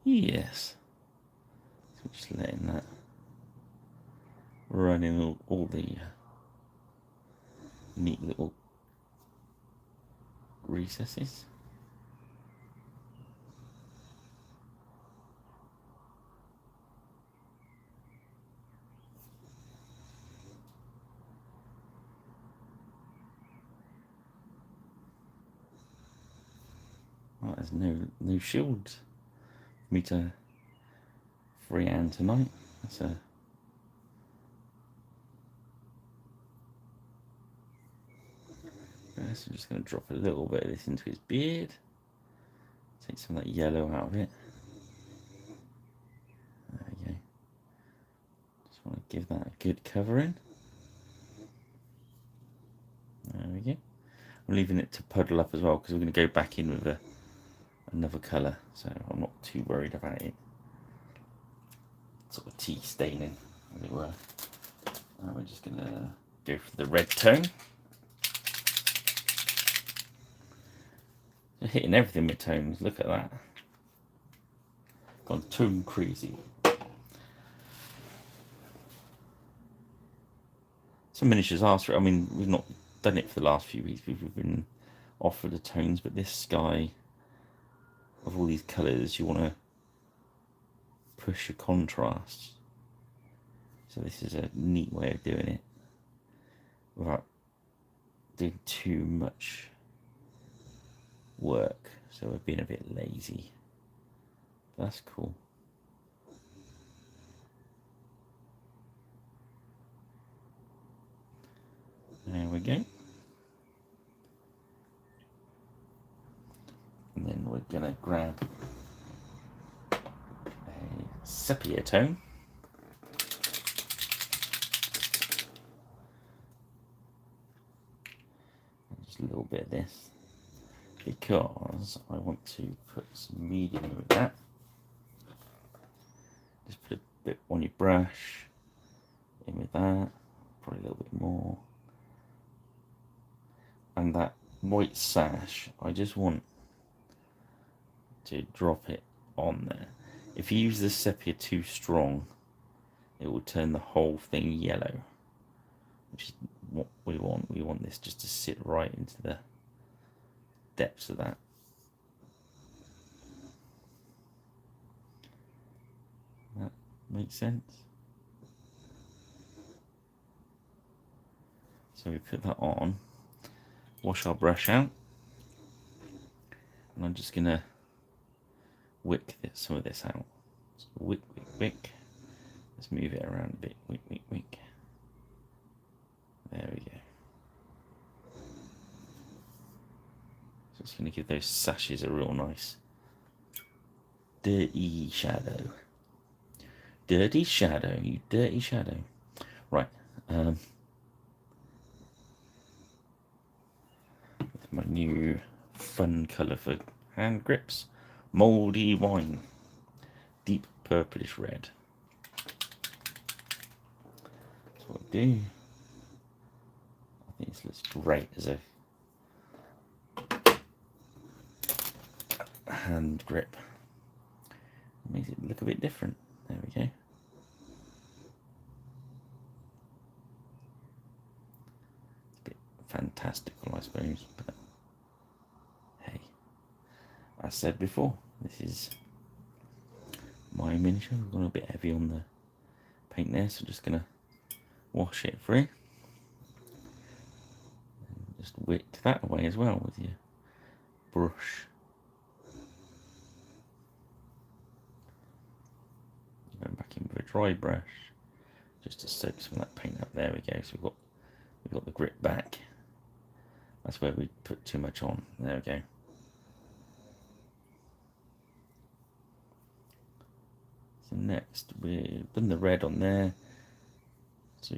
Yes. So just letting that run in all the neat little recesses. There's no shield for me to freehand tonight. So I'm just going to drop a little bit of this into his beard. Take some of that yellow out of it. There we go. Just want to give that a good covering. There we go. I'm leaving it to puddle up as well because we're going to go back in with another colour, so I'm not too worried about it sort of tea staining, as it were. And we're just going to go for the red tone. They're hitting everything with tones, look at that. Gone tone crazy. Some miniatures ask for it. I mean, we've not done it for the last few weeks. We've been offered the tones, but this sky, of all these colours, you want to push your contrast. So this is a neat way of doing it without doing too much work. So we're being a bit lazy. That's cool. There we go. And then we're gonna grab a sepia tone. And just a little bit of this, because I want to put some medium with that. Just put a bit on your brush, in with that, probably a little bit more. And that white sash, I just want to drop it on there. If you use the sepia too strong, it will turn the whole thing yellow, which is what we want. We want this just to sit right into the depths of that. That makes sense. So we put that on, wash our brush out, and I'm just gonna wick some of this out. So wick, wick, wick. Let's move it around a bit. Wick, wick, wick. There we go. So it's going to give those sashes a real nice dirty shadow. Dirty shadow, you dirty shadow. Right. My new fun colour for hand grips. Mouldy wine. Deep purplish red. That's what I do. I think this looks great as a hand grip. It makes it look a bit different. There we go. It's a bit fantastical, I suppose, but hey, I said before, this is my miniature. We've gone a bit heavy on the paint there, so just gonna wash it free. And just wick that away as well with your brush. Going back in with a dry brush, just to soak some of that paint up. There we go. So we've got the grip back. That's where we put too much on. There we go. So next we've done the red on there. So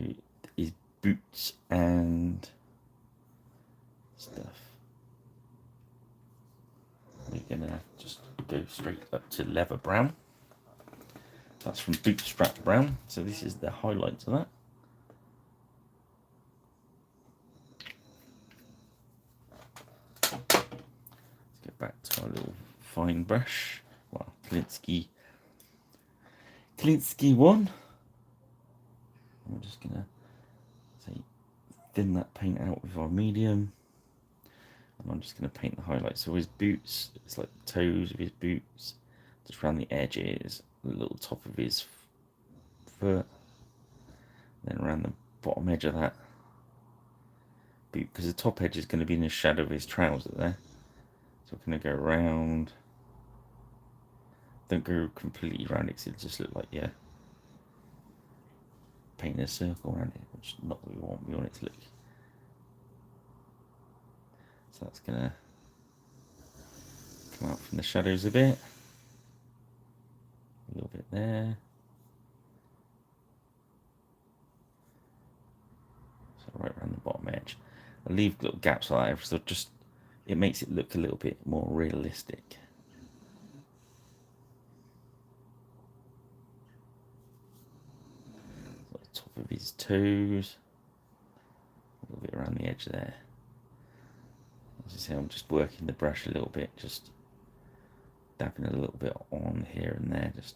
his boots and stuff. We're gonna just go straight up to leather brown. That's from Bootstrap Brown, so this is the highlights of that. Let's get back to our little fine brush. Well, Klinsky one. I'm just gonna thin that paint out with our medium, and I'm just gonna paint the highlights. So his boots, it's like the toes of his boots, just around the edges. The little top of his foot, then around the bottom edge of that boot, because the top edge is going to be in the shadow of his trouser there. So So we're going to go around. Don't go completely around it, because it'll just look like you're painting a circle around it, which is not what we want. We want it to look. So that's going to come out from the shadows a bit. A little bit there. So right around the bottom edge. I'll leave little gaps like that, so just it makes it look a little bit more realistic. So the top of his toes, a little bit around the edge there. As you see, I'm just working the brush a little bit, just dabbing a little bit on here and there, just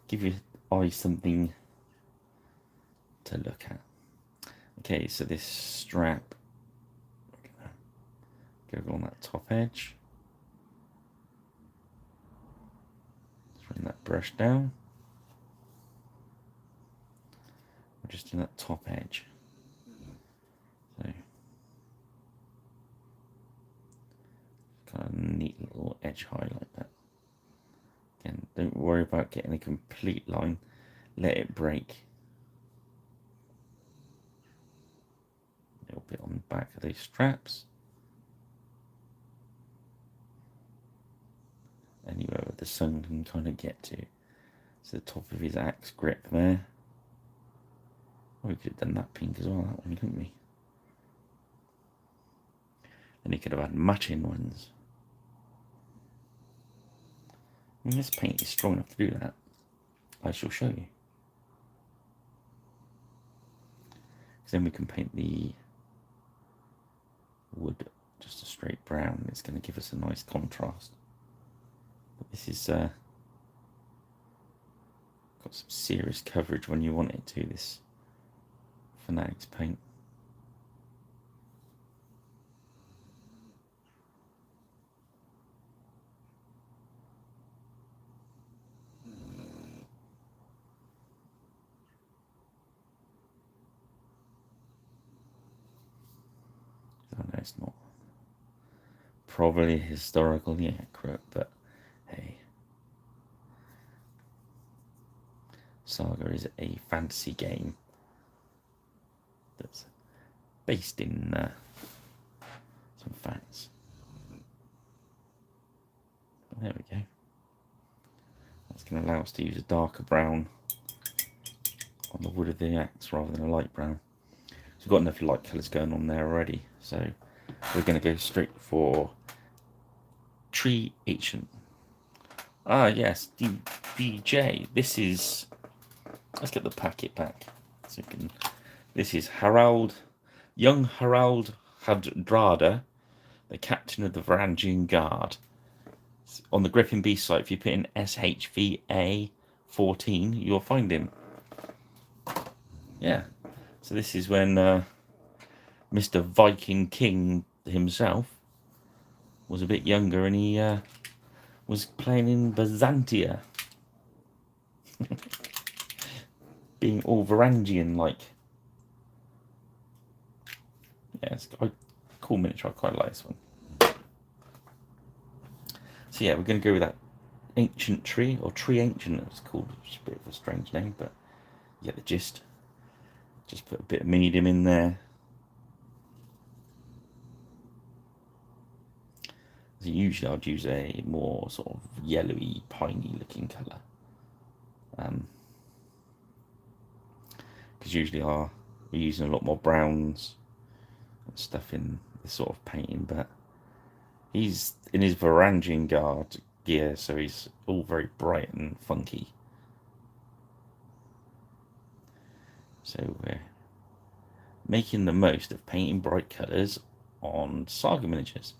give your eye something to look at. Okay, so this strap, go along that top edge, just bring that brush down. We're just in that top edge. So kind of neat little edge highlight like that. Again, don't worry about getting a complete line. Let it break. A little bit on the back of those straps. Anywhere where the sun can kind of get to. So the top of his axe grip there. Oh, we could have done that pink as well, that one, couldn't we? And he could have had matching ones. And this paint is strong enough to do that. I shall show you. Because then we can paint the wood just a straight brown. It's going to give us a nice contrast. But this is got some serious coverage when you want it to, this Fanatics paint. I know it's not probably historically accurate, but hey, Saga is a fantasy game that's based in some facts. There we go. That's going to allow us to use a darker brown on the wood of the axe rather than a light brown. So we've got enough light colours going on there already. So we're going to go straight for Tree Ancient. Ah yes, DJ. This is, let's get the packet back. So we can, this is Harald, young Harald Hardradda, the captain of the Varangian Guard. On the Griffin Beast site, if you put in SHVA 14, you'll find him. Yeah. So this is when Mr. Viking King himself was a bit younger, and he was playing in Byzantia. Being all Varangian like. Yeah, it's quite a cool miniature. I quite like this one. So yeah, we're going to go with that Ancient Tree, or Tree Ancient it's called. It's a bit of a strange name, but you get the gist. Just put a bit of medium in there. So usually I'd use a more sort of yellowy, piney looking colour. Because usually we're using a lot more browns and stuff in this sort of painting, but he's in his Varangian Guard gear, so he's all very bright and funky. So we're making the most of painting bright colours on Saga miniatures.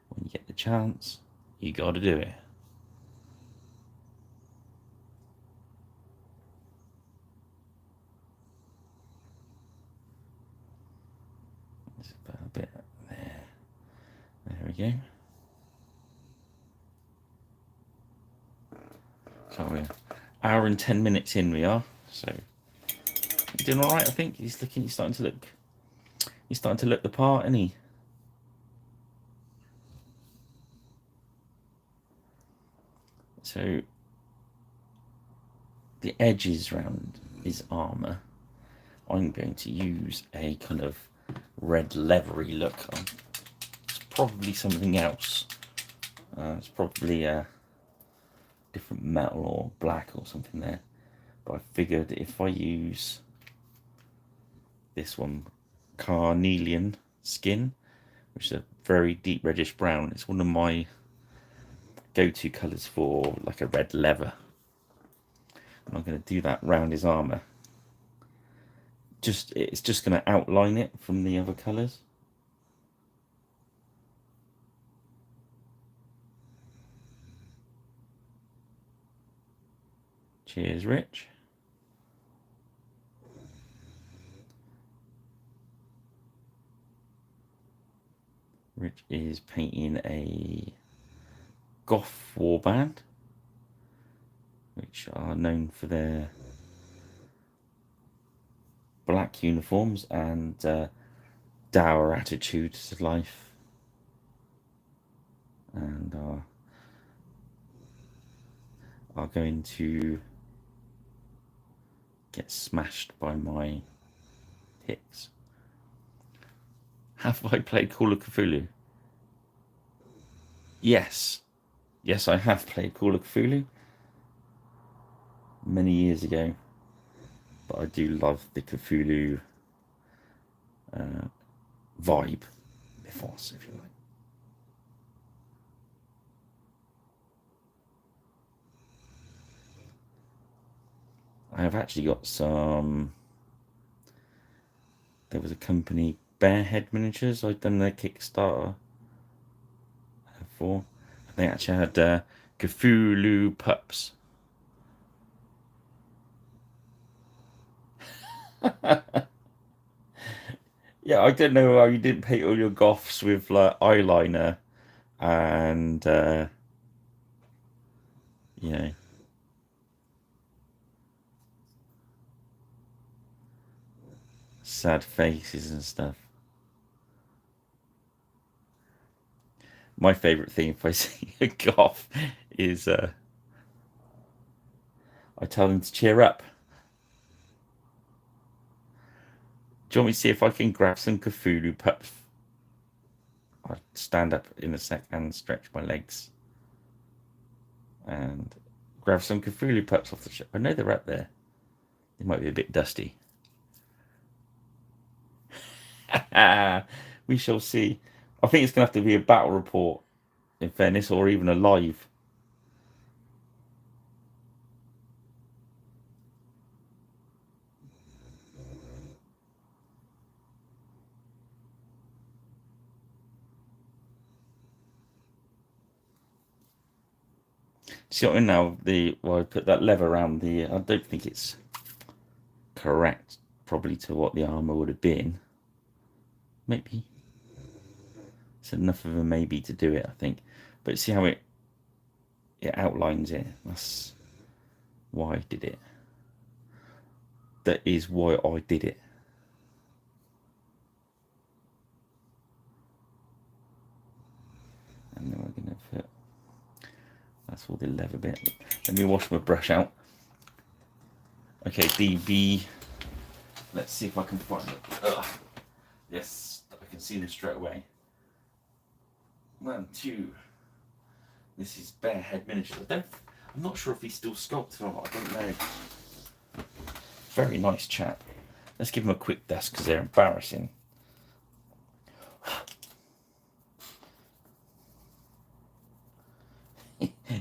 When you get the chance, you got to do it. Just put a bit there. There we go. So we're hour and 10 minutes in we are. So you're doing all right, I think. He's starting to look He's starting to look the part, isn't he? So the edges around his armour, I'm going to use a kind of red leathery look on. It's probably something else. It's probably a different metal or black or something there. But I figured if I use this one, carnelian skin, which is a very deep reddish brown, it's one of my go-to colours for like a red leather. And I'm going to do that round his armour. It's just going to outline it from the other colours. Cheers, Rich. Rich is painting a goth warband, which are known for their black uniforms and dour attitudes to life, and are going to get smashed by my hits. Have I played Call of Cthulhu? Yes. Yes, I have played Call of Cthulhu many years ago. But I do love the Cthulhu vibe, mythos, if you like. I have actually got some. There was a company, Bearhead Miniatures, I'd done their Kickstarter for. They actually had Cthulhu pups. Yeah, I don't know how you didn't paint all your goths with like eyeliner and you know, sad faces and stuff. My favourite thing if I see a goth is I tell them to cheer up. Do you want me to see if I can grab some Cthulhu pups? I stand up in a sec and stretch my legs and grab some Cthulhu pups off the shelf. I know they're up there. They might be a bit dusty. We shall see. I think it's going to have to be a battle report, in fairness, or even a live. See what I mean now? I put that lever around the. I don't think it's correct, probably to what the armor would have been. Maybe it's enough of a maybe to do it, I think. But see how it outlines it. That's why I did it. That is why I did it. And then we're gonna put. That's all the leather bit. Let me wash my brush out. Okay, DB. Let's see if I can find it. Ugh. Yes, I can see them straight away. 1, 2. This is Bearhead Miniatures. I'm not sure if he's still sculpted or not. I don't know. Very nice chap. Let's give him a quick dust because they're embarrassing.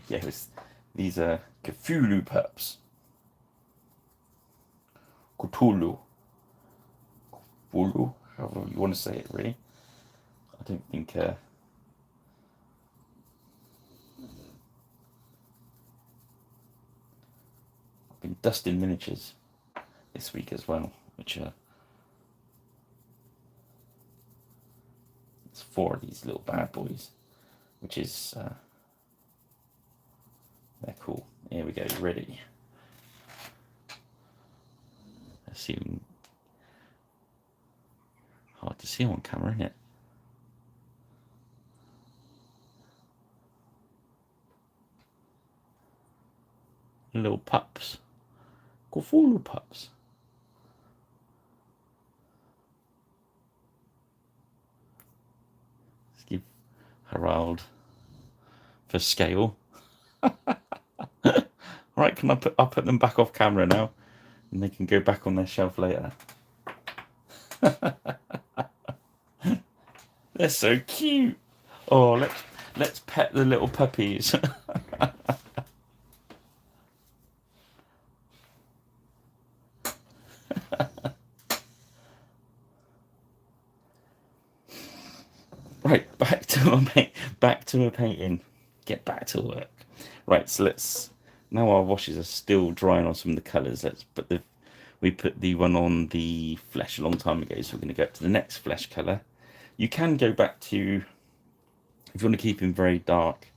Yes, these are Cthulhu pups. Cthulhu. Cthulhu, however you want to say it, really. I don't think. I've been dusting miniatures this week as well, which it's 4 of these little bad boys, which is they're cool. Here we go, ready. Let's see. Hard to see on camera, isn't it? Little pups. Got 4 little pups. Let's give Harald for scale. Right, can I'll put them back off camera now, and they can go back on their shelf later. They're so cute. Oh, let's pet the little puppies. Right, back to a painting. Get back to work. Right, so now our washes are still drying on some of the colours. We put the one on the flesh a long time ago, so we're going to go up to the next flesh colour. You can go back to, if you want to keep him very dark,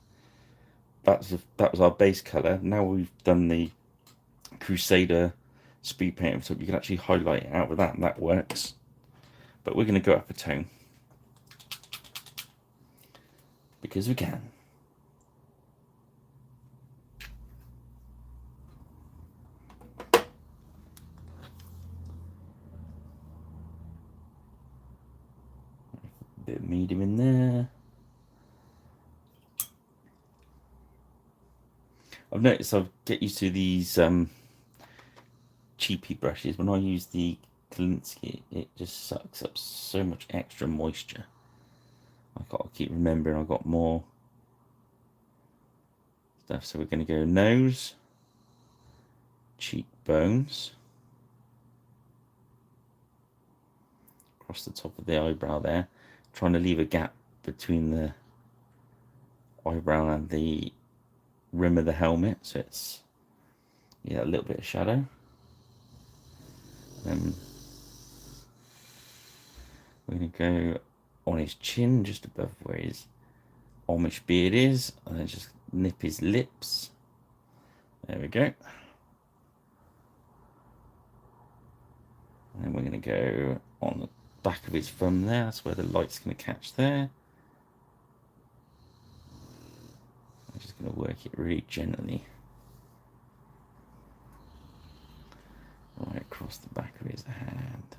that was our base colour. Now we've done the Crusader speed paint, so you can actually highlight it out with that, and that works. But we're going to go up a tone, because we can. Bit of medium in there. I've noticed I get used to these cheapy brushes. When I use the Kalinsky, it just sucks up so much extra moisture. I've got to keep remembering I've got more stuff. So we're going to go nose, cheekbones, across the top of the eyebrow there, trying to leave a gap between the eyebrow and the rim of the helmet, so it's, yeah, a little bit of shadow. Then we're going to go on his chin, just above where his Amish beard is, and then just nip his lips. There we go. And then we're going to go on the back of his thumb there. That's where the light's going to catch there. I'm just going to work it really gently right across the back of his hand.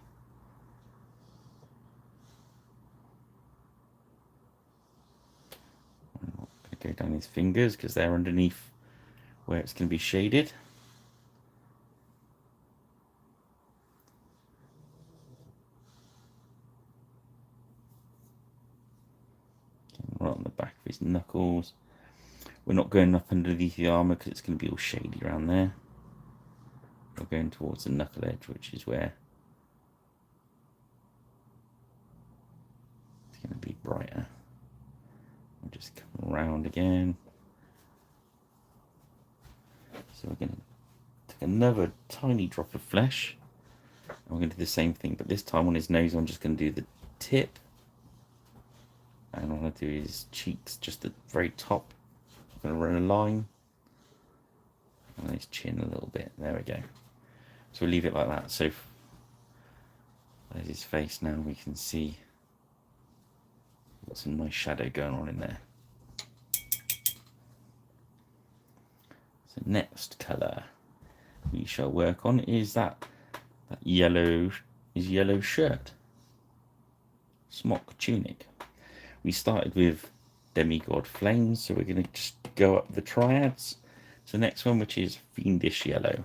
I'm not going to go down his fingers because they're underneath where it's going to be shaded. Right on the back of his knuckles. We're not going up underneath the armour because it's going to be all shady around there. We're going towards the knuckle edge, which is where it's going to be brighter. We'll just come around again. So we're going to take another tiny drop of flesh. And we're going to do the same thing, but this time on his nose, I'm just going to do the tip. And I'm going to do his cheeks, just the very top. I'm going to run a line on his chin a little bit. There we go. So we'll leave it like that. So there's his face now. We can see got some nice shadow going on in there. So next colour we shall work on is that yellow shirt, smock tunic. We started with demigod flames, so we're going to just go up the triads. So next one, which is fiendish yellow.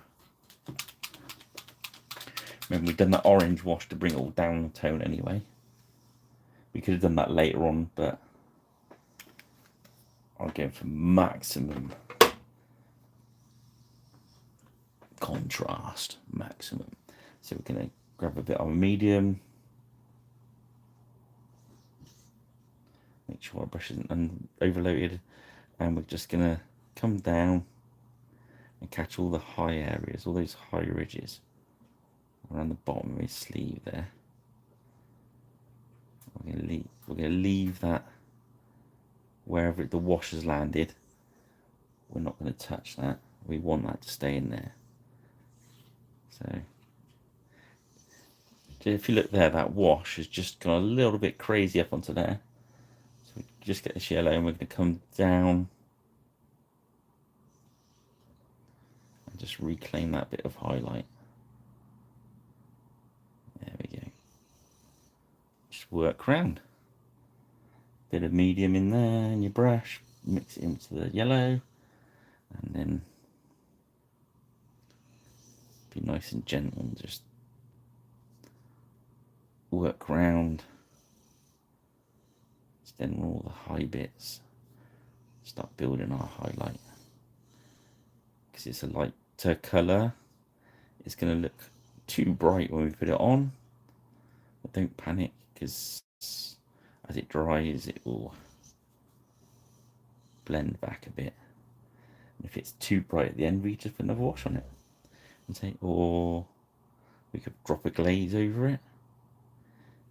Remember, we've done that orange wash to bring it all down tone anyway. We could have done that later on, but I'll go for maximum contrast, maximum. So we're going to grab a bit of a medium. Make sure our brush isn't overloaded, and we're just going to come down and catch all the high areas, all those high ridges around the bottom of his sleeve there. We're going to leave that wherever the wash has landed. We're not going to touch that. We want that to stay in there. So if you look there, that wash has just gone a little bit crazy up onto there. So we just get this yellow and we're going to come down and just reclaim that bit of highlight. There we go. Just work round. Bit of medium in there in your brush, mix it into the yellow, and then be nice and gentle and just work round. Then all the high bits, start building our highlight. Because it's a lighter colour, it's going to look too bright when we put it on. But don't panic, because as it dries it will blend back a bit. And if it's too bright at the end, we just put another wash on it. And say, or we could drop a glaze over it.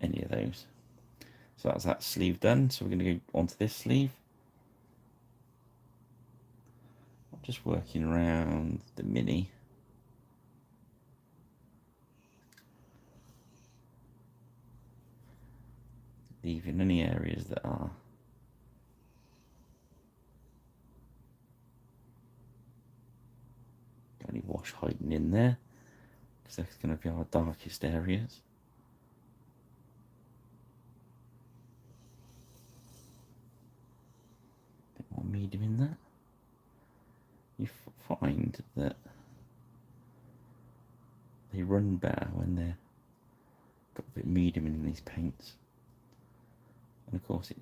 Any of those. So that's that sleeve done. So we're going to go onto this sleeve. I'm just working around the mini. Leaving any areas that are got any wash hiding in there, because that's going to be our darkest areas. A bit more medium in that. You find that they run better when they're got a bit medium in these paints. And of course it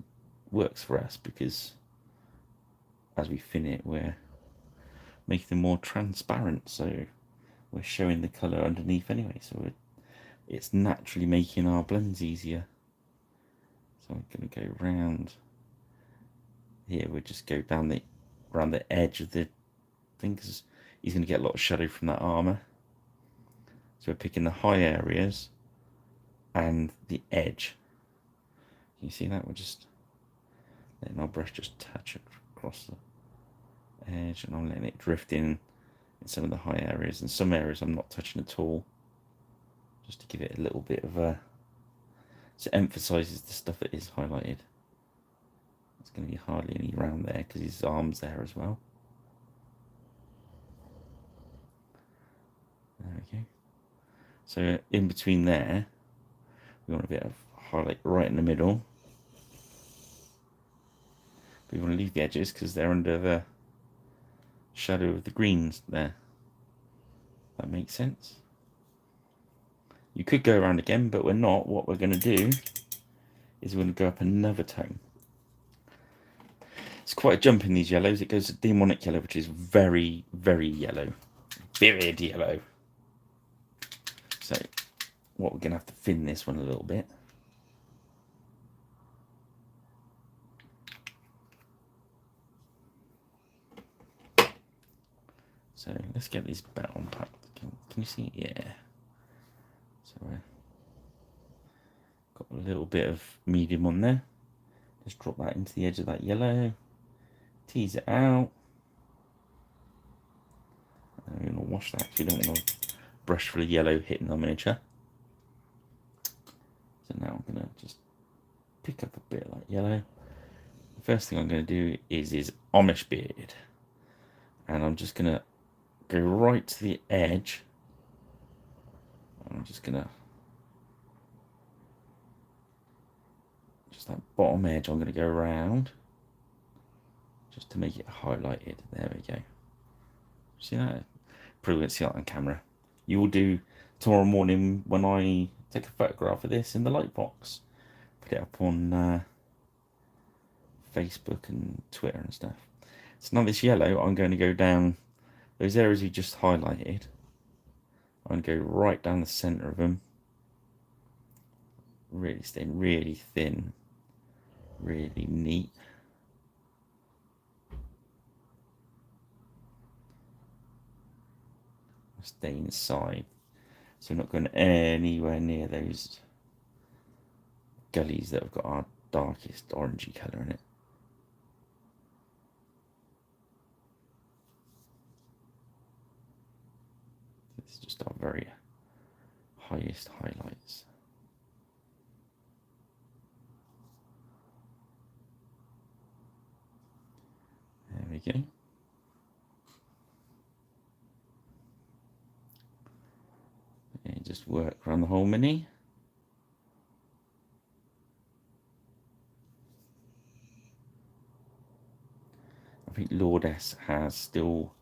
works for us because as we fin it, we're making them more transparent, so we're showing the colour underneath anyway, so it's naturally making our blends easier. So I'm going to go round here. We'll just go down around the edge of the thing, because he's going to get a lot of shadow from that armour. So we're picking the high areas and the edge. Can you see that? We're just letting our brush just touch it across the edge, and I'm letting it drift in some of the high areas, and some areas I'm not touching at all, just to give it a little bit of a, so it emphasises the stuff that is highlighted. There's going to be hardly any round there because his arm's there as well. There we go. So in between there, we want a bit of highlight right in the middle. But we want to leave the edges because they're under the shadow of the greens there. That makes sense. You could go around again, but we're not. What we're going to do is we're going to go up another tone. It's quite a jump in these yellows. It goes to demonic yellow, which is very, very yellow. Vivid yellow. So what we're going to have to thin this one a little bit. So let's get this better unpacked. Can you see? Yeah. So we've got a little bit of medium on there. Just drop that into the edge of that yellow. Tease it out. And we're going to wash that because you don't want a brush full of yellow hitting our miniature. So now I'm going to just pick up a bit of that yellow. The first thing I'm going to do is Amish beard. And I'm just going to go right to the edge. I'm just going to, just that bottom edge, I'm going to go around just to make it highlighted. There we go. See that? Probably won't see that on camera. You will do tomorrow morning when I take a photograph of this in the light box. Put it up on Facebook and Twitter and stuff. So now this yellow, I'm going to go down those areas we just highlighted. I'm going to go right down the centre of them. Really staying really thin, really neat. Stay inside, so we're not going anywhere near those gullies that have got our darkest orangey colour in it. This is just our very highest highlights. we go. And just work around the whole mini. I think Lord S has still,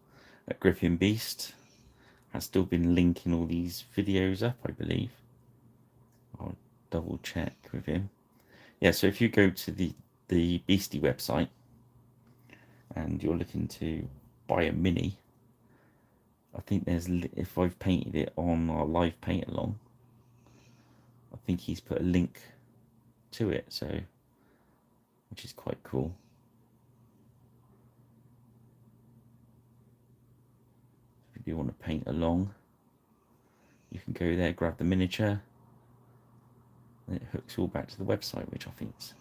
at Griffin Beast, has still been linking all these videos up, I believe. I'll double check with him. Yeah, so if you go to the Beastie website and you're looking to buy a mini, I think there's, if I've painted it on our live paint along, I think he's put a link to it, so, which is quite cool. If you want to paint along, you can go there, grab the miniature, and it hooks all back to the website, which I think is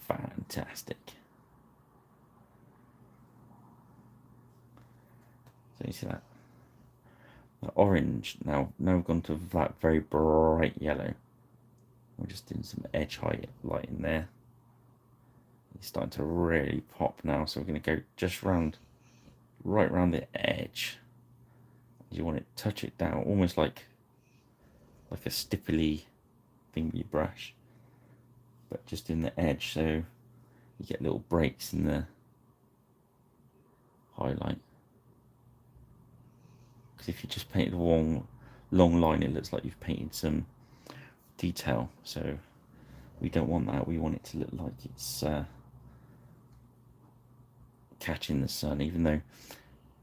fantastic. So you see that? The orange, now we've gone to that very bright yellow. We're just doing some edge highlight in there. It's starting to really pop now, so we're going to go just right round the edge. You want to touch it down, almost like a stipply thing with your brush, but just in the edge, so you get little breaks in the highlight. Because if you just painted a long line, it looks like you've painted some detail, so we don't want that. We want it to look like it's catching the sun, even though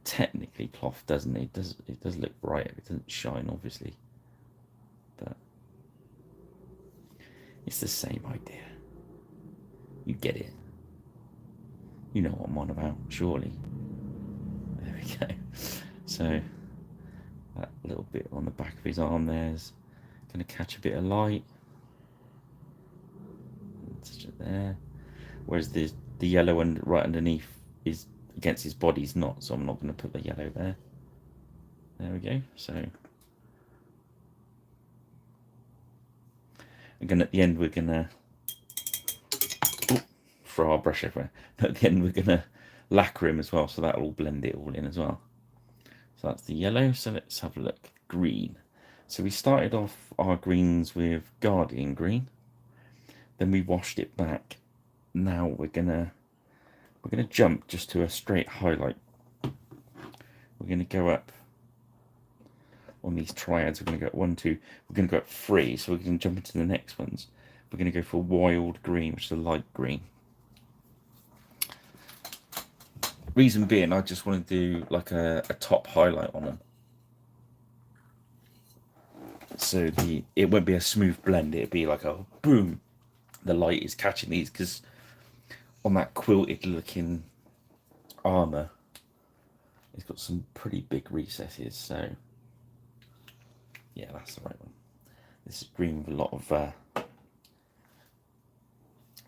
technically cloth doesn't. It does look bright. It doesn't shine, obviously, but it's the same idea. You get it. You know what I'm on about, surely. There we go. So that little bit on the back of his arm there's going to catch a bit of light. Touch it there. Whereas the yellow one right underneath is against his body's not, so I'm not going to put the yellow there. There we go. So again, at the end we're going to throw our brush everywhere. At the end we're going to lacquer him as well, so that will blend it all in as well. So that's the yellow. So let's have a look. Green. So we started off our greens with Guardian green, then we washed it back. Now we're gonna jump just to a straight highlight. We're gonna go up on these triads. We're gonna go 1, 2. We're gonna go up 3. So we're gonna jump into the next ones. We're gonna go for wild green, which is a light green. Reason being, I just want to do like a top highlight on them. So it won't be a smooth blend. It'll be like a boom. The light is catching these, because on that quilted looking armor, it's got some pretty big recesses. So yeah, that's the right one. This is green with a lot of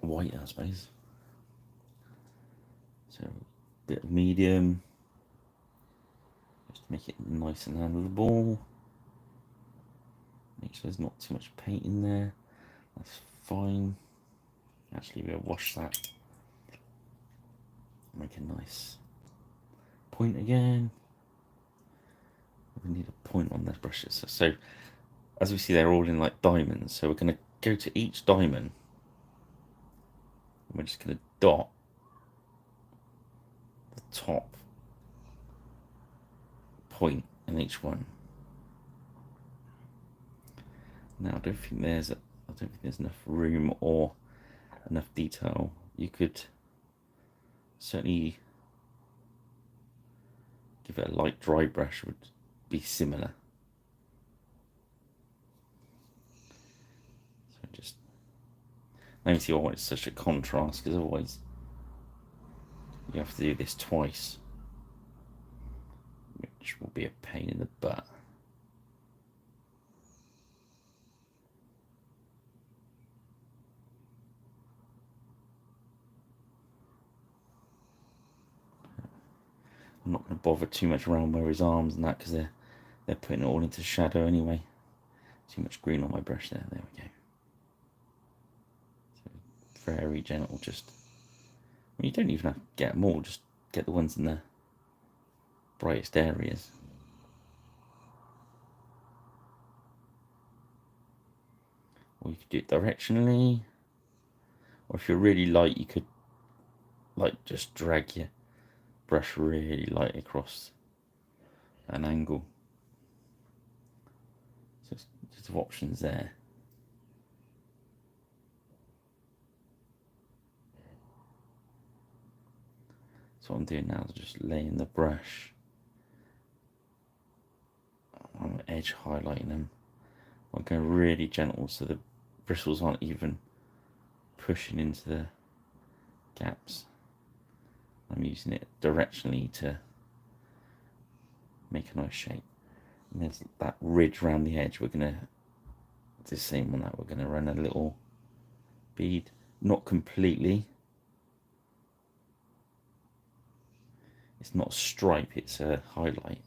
white, I suppose. So a bit of medium, just to make it nice and handleable. Make sure there's not too much paint in there. That's fine. Actually, we'll wash that. Make a nice point again. We need a point on those brushes. So as we see, they're all in like diamonds. So we're going to go to each diamond. And we're just going to dot the top point in each one. Now I don't think there's enough room or enough detail. You could certainly give it a light dry brush, would be similar. So just now you see why it's such a contrast, because otherwise you have to do this twice, which will be a pain in the butt. I'm not going to bother too much around where his arms and that, because they're putting it all into shadow anyway. Too much green on my brush there. There we go. So very gentle. Just, well, you don't even have to get them all. Just get the ones in the brightest areas. Or you could do it directionally, or if you're really light, you could like just drag your brush really light across an angle. So just options there. So what I'm doing now is just laying the brush on the edge, highlighting them. I'm going really gentle so the bristles aren't even pushing into the gaps. I'm using it directionally to make a nice shape. And there's that ridge around the edge. We're going to do the same on that. We're going to run a little bead, not completely. It's not a stripe, it's a highlight.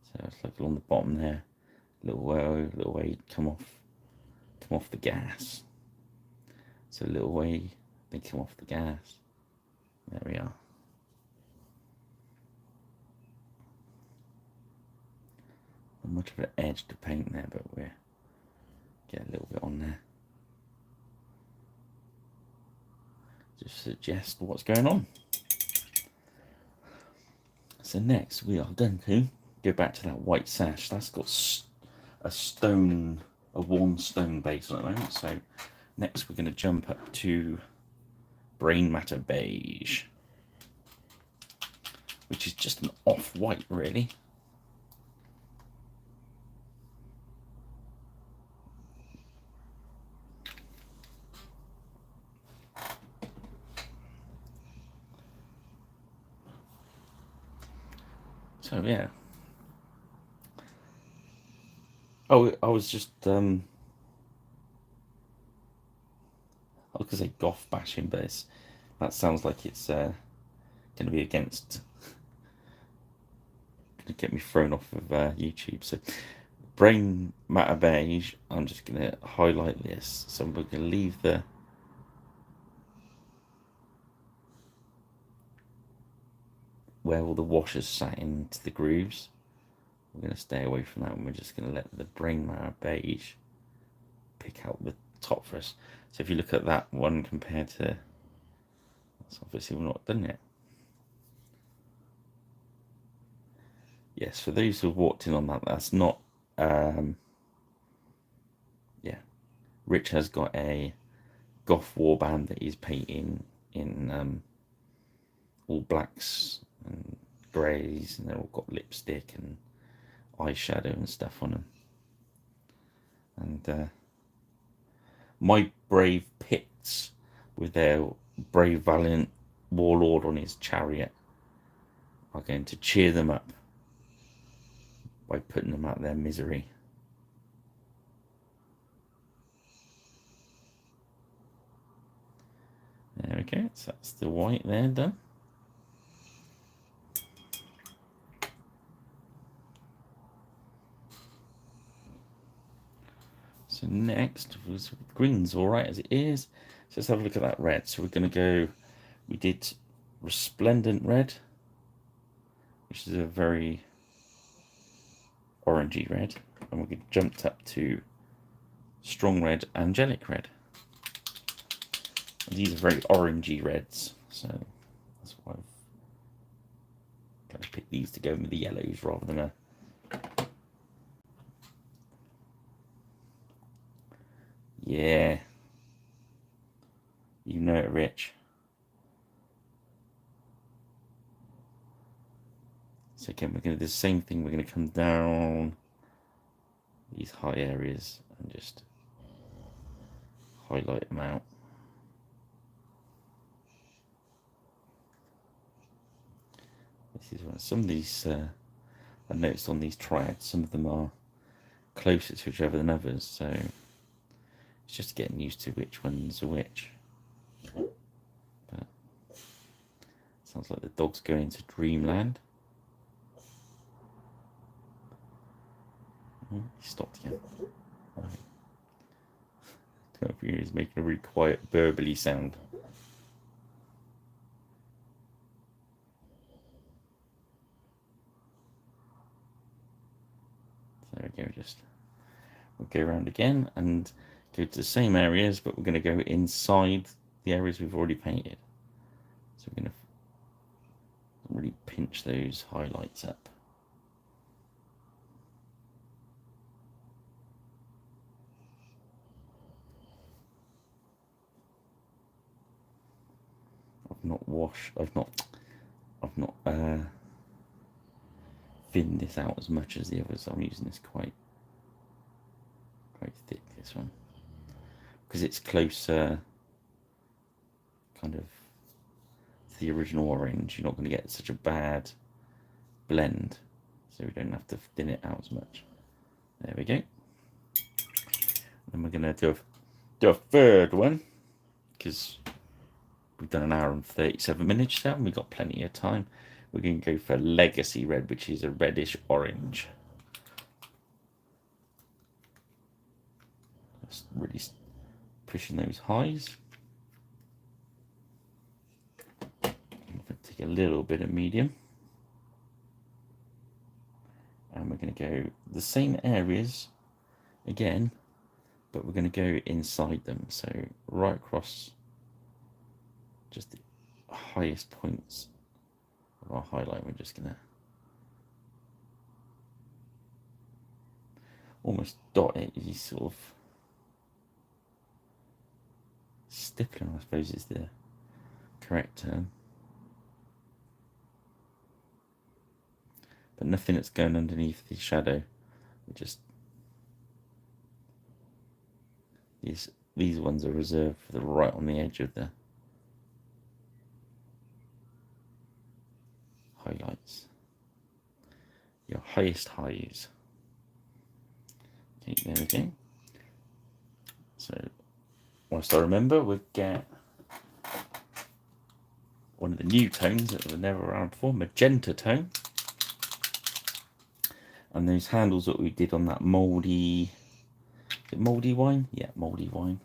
So it's like along the bottom there, little way, come off the gas. So a little way, then come off the gas. There we are. Not much of an edge to paint there, but we'll get a little bit on there. Just suggest what's going on. So next we are going to go back to that white sash. That's got a warm stone base on it at the moment. So next we're going to jump up to Brain Matter Beige, which is just an off-white really. So yeah. Oh, I was just I was gonna say goth bashing, but that sounds like it's going to be against, going to get me thrown off of YouTube. So Brain Matter Beige, I'm just going to highlight this. So we're going to leave the where all the washers sat into the grooves. We're going to stay away from that, and we're just going to let the Brain Matter Beige pick out the top for us. So if you look at that one compared to, that's obviously we're not done yet. Yes, for those who have walked in on that, that's not, yeah, Rich has got a goth warband that he's painting in all blacks and greys, and they've all got lipstick and eyeshadow and stuff on them. And my brave Picts, with their brave valiant warlord on his chariot, are going to cheer them up by putting them out of their misery. There we go, so that's the white there done. So next, green's all right as it is. So let's have a look at that red. So we're going to go, we did Resplendent Red, which is a very orangey red. And we jumped up to Strong Red, Angelic Red. And these are very orangey reds, so that's why I've got to pick these to go with the yellows rather than a yeah. You know it, Rich. So again, we're going to do the same thing. We're going to come down these high areas and just highlight them out. This is one. Some of these, I noticed on these triads, some of them are closer to each other than others. So it's just getting used to which one's which. But sounds like the dog's going to dreamland. He stopped again. He's making a really quiet burbly sound. we go. We'll go around again and go to the same areas, but we're going to go inside the areas we've already painted. So we're going to really pinch those highlights up. I've not thinned this out as much as the others. I'm using this quite thick, this one, because it's closer kind of to the original orange. You're not going to get such a bad blend, so we don't have to thin it out as much. There we go. Then we're going to do a third one, because we've done 1 hour and 37 minutes now and we've got plenty of time. We're going to go for Legacy Red, which is a reddish orange. Just really pushing those highs. Take a little bit of medium. And we're going to go the same areas again, but we're going to go inside them. So right across just the highest points of our highlight, we're just going to almost dot it. You sort of stippling, I suppose, is the correct term. But nothing that's going underneath the shadow. We just these ones are reserved for the right on the edge of the highlights. Your highest highs. Okay, there we go. So whilst I remember, we'll get one of the new tones that were never around before, magenta tone. And those handles that we did on that mouldy, is it mouldy wine? Yeah, mouldy wine.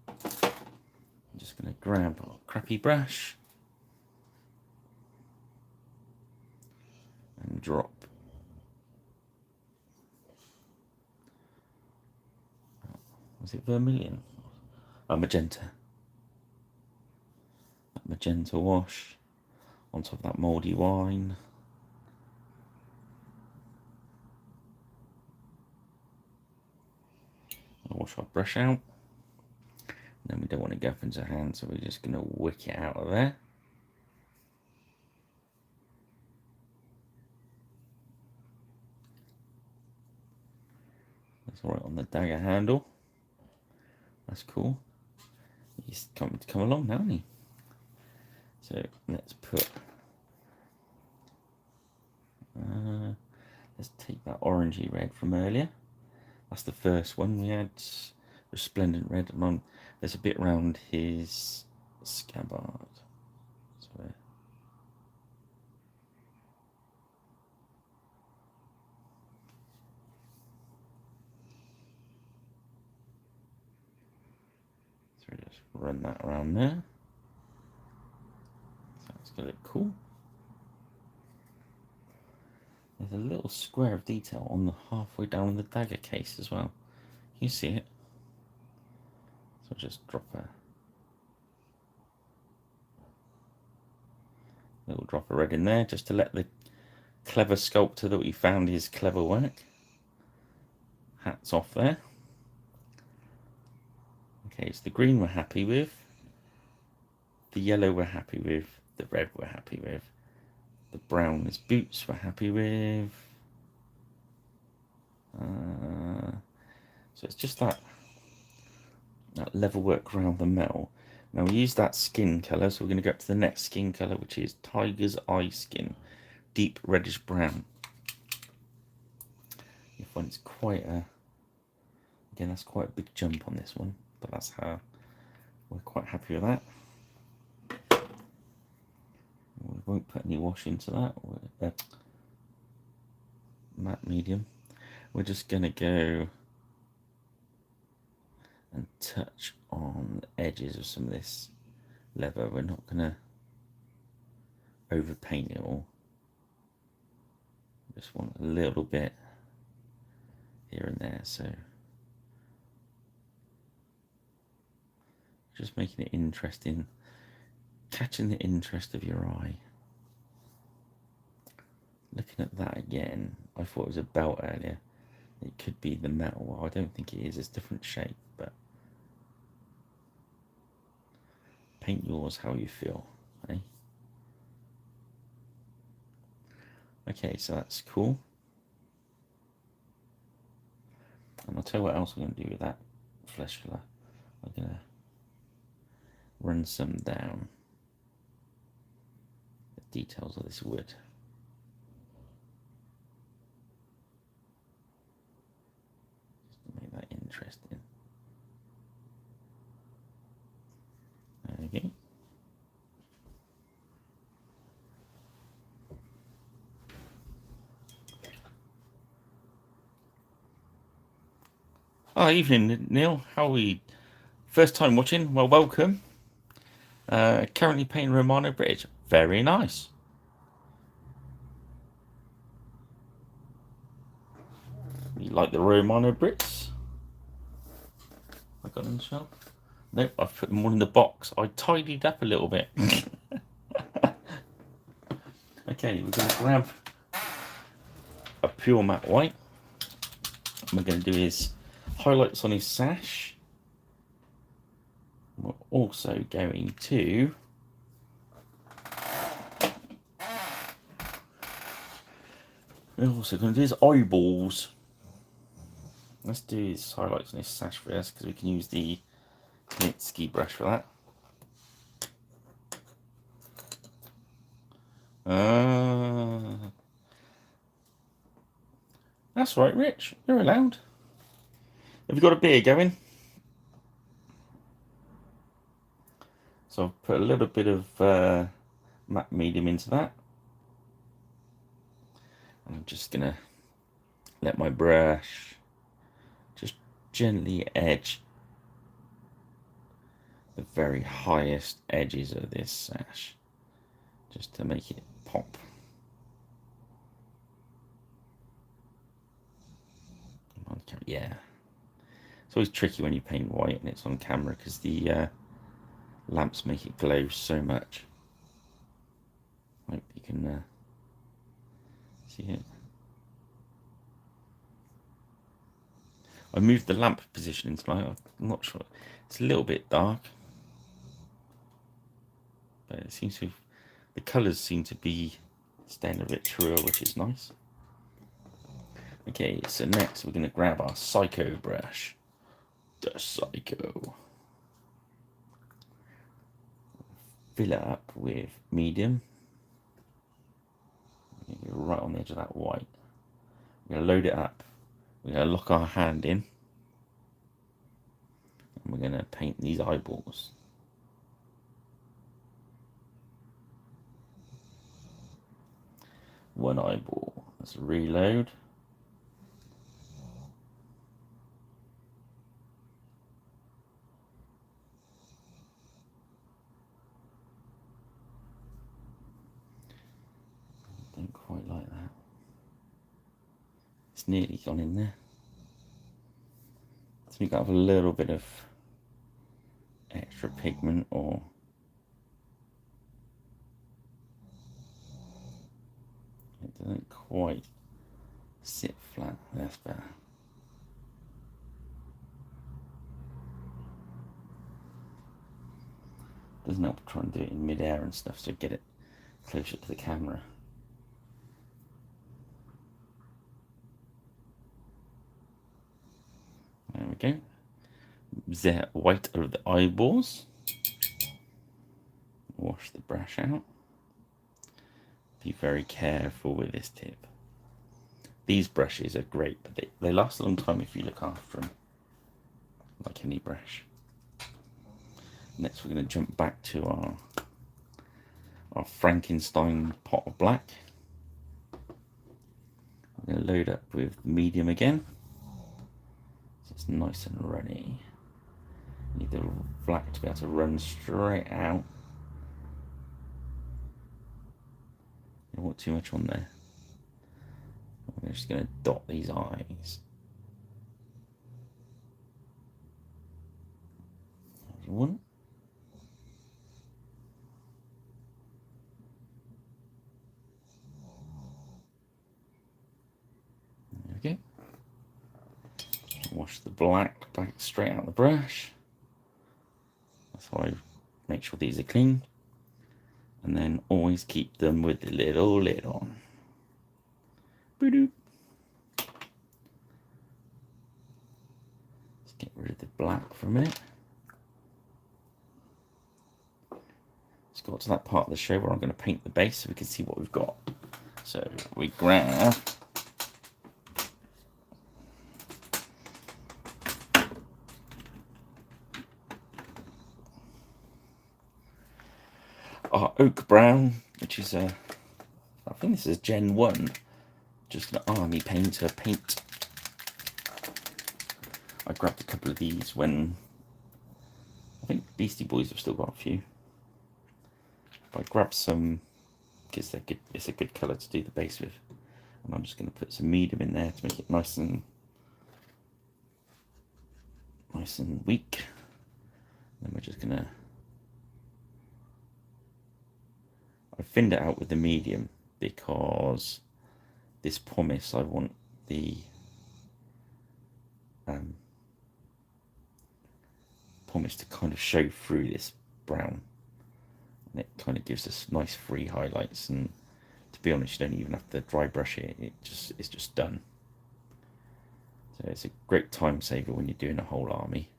I'm just going to grab a crappy brush and drop. Was it vermilion? Oh, magenta. That magenta wash on top of that mouldy wine. I'll wash our brush out. And then we don't want to go up into our hand, so we're just going to wick it out of there. That's all right on the dagger handle. That's cool. He's come along now, hasn't he? So let's put. Let's take that orangey red from earlier. That's the first one we had. Resplendent red, and on there's a bit around his scabbard. So we just run that around there. So that's gonna look cool. There's a little square of detail on the halfway down the dagger case as well. Can you see it? So I'll just drop a little drop of red in there just to let the clever sculptor that we found his clever work. Hats off there. Okay, so the green we're happy with, the yellow we're happy with, the red we're happy with, the brown is boots we're happy with. So it's just that level work around the metal. Now we use that skin colour, so we're going to go up to the next skin colour, which is Tiger's Eye Skin, deep reddish brown. You find it's quite a, again, that's quite a big jump on this one, but that's how we're quite happy with that. We won't put any wash into that. Matte medium. We're just going to go and touch on the edges of some of this leather. We're not going to overpaint it all. Just want a little bit here and there, so just making it interesting, catching the interest of your eye. Looking at that again, I thought it was a belt earlier. It could be the metal. Well, I don't think it is. It's a different shape, but paint yours how you feel, eh? Okay, so that's cool. And I'll tell you what else I'm going to do with that flesh colour. I'm going to run some down the details of this wood. Just to make that interesting. Okay. Oh, evening, Neil. How are we? First time watching? Well, welcome. Currently painting Romano Bridge. Very nice. You like the Romano bricks? I got them in the shelf. Nope, I've put them all in the box. I tidied up a little bit. Okay, we're going to grab a pure matte white. What we're going to do is highlights on his sash. We're also going to his eyeballs. Let's do his highlights on his sash first, because we can use the Knitsky brush for that. That's right, Rich. You're allowed. Have you got a beer going? So I've put a little bit of matte medium into that. I'm just going to let my brush just gently edge the very highest edges of this sash, just to make it pop. Yeah, it's always tricky when you paint white and it's on camera, because the lamps make it glow so much. Hope you can see it. I moved the lamp positioning tonight. I'm not sure. It's a little bit dark, but it seems to. The colours seem to be staying a bit truer, which is nice. Okay, so next we're going to grab our Psycho brush. The Psycho. Fill it up with medium. Right on the edge of that white. We're going to load it up. We're going to lock our hand in. And we're going to paint these eyeballs. One eyeball. Let's reload. Don't quite like that. It's nearly gone in there. So you got to have a little bit of extra pigment, or it doesn't quite sit flat. That's better. Doesn't help try and do it in mid-air and stuff, so get it closer to the camera. There we go. The white of the eyeballs. Wash the brush out. Be very careful with this tip. These brushes are great, but they last a long time if you look after them, like any brush. Next we're going to jump back to our Frankenstein pot of black. I'm going to load up with medium again, so it's nice and runny. Need the black to be able to run straight out. You don't want too much on there. I'm just going to dot these eyes. one. There we go. Wash the black back straight out the brush. That's how I make sure these are clean. And then always keep them with the little lid on. Let's get rid of the black for a minute. Let's go to that part of the show where I'm going to paint the base so we can see what we've got. So we grab our oak brown, which is I think this is Gen 1, just an army painter paint. I grabbed a couple of these when I think Beastie Boys have still got a few. But I grabbed some because they're good. It's a good colour to do the base with, and I'm just going to put some medium in there to make it nice and weak. Then we're just going to. I thinned it out with the medium because this pumice, I want the pumice to kind of show through this brown, and it kind of gives us nice free highlights. And to be honest, you don't even have to dry brush it; it's just done. So it's a great time saver when you're doing a whole army.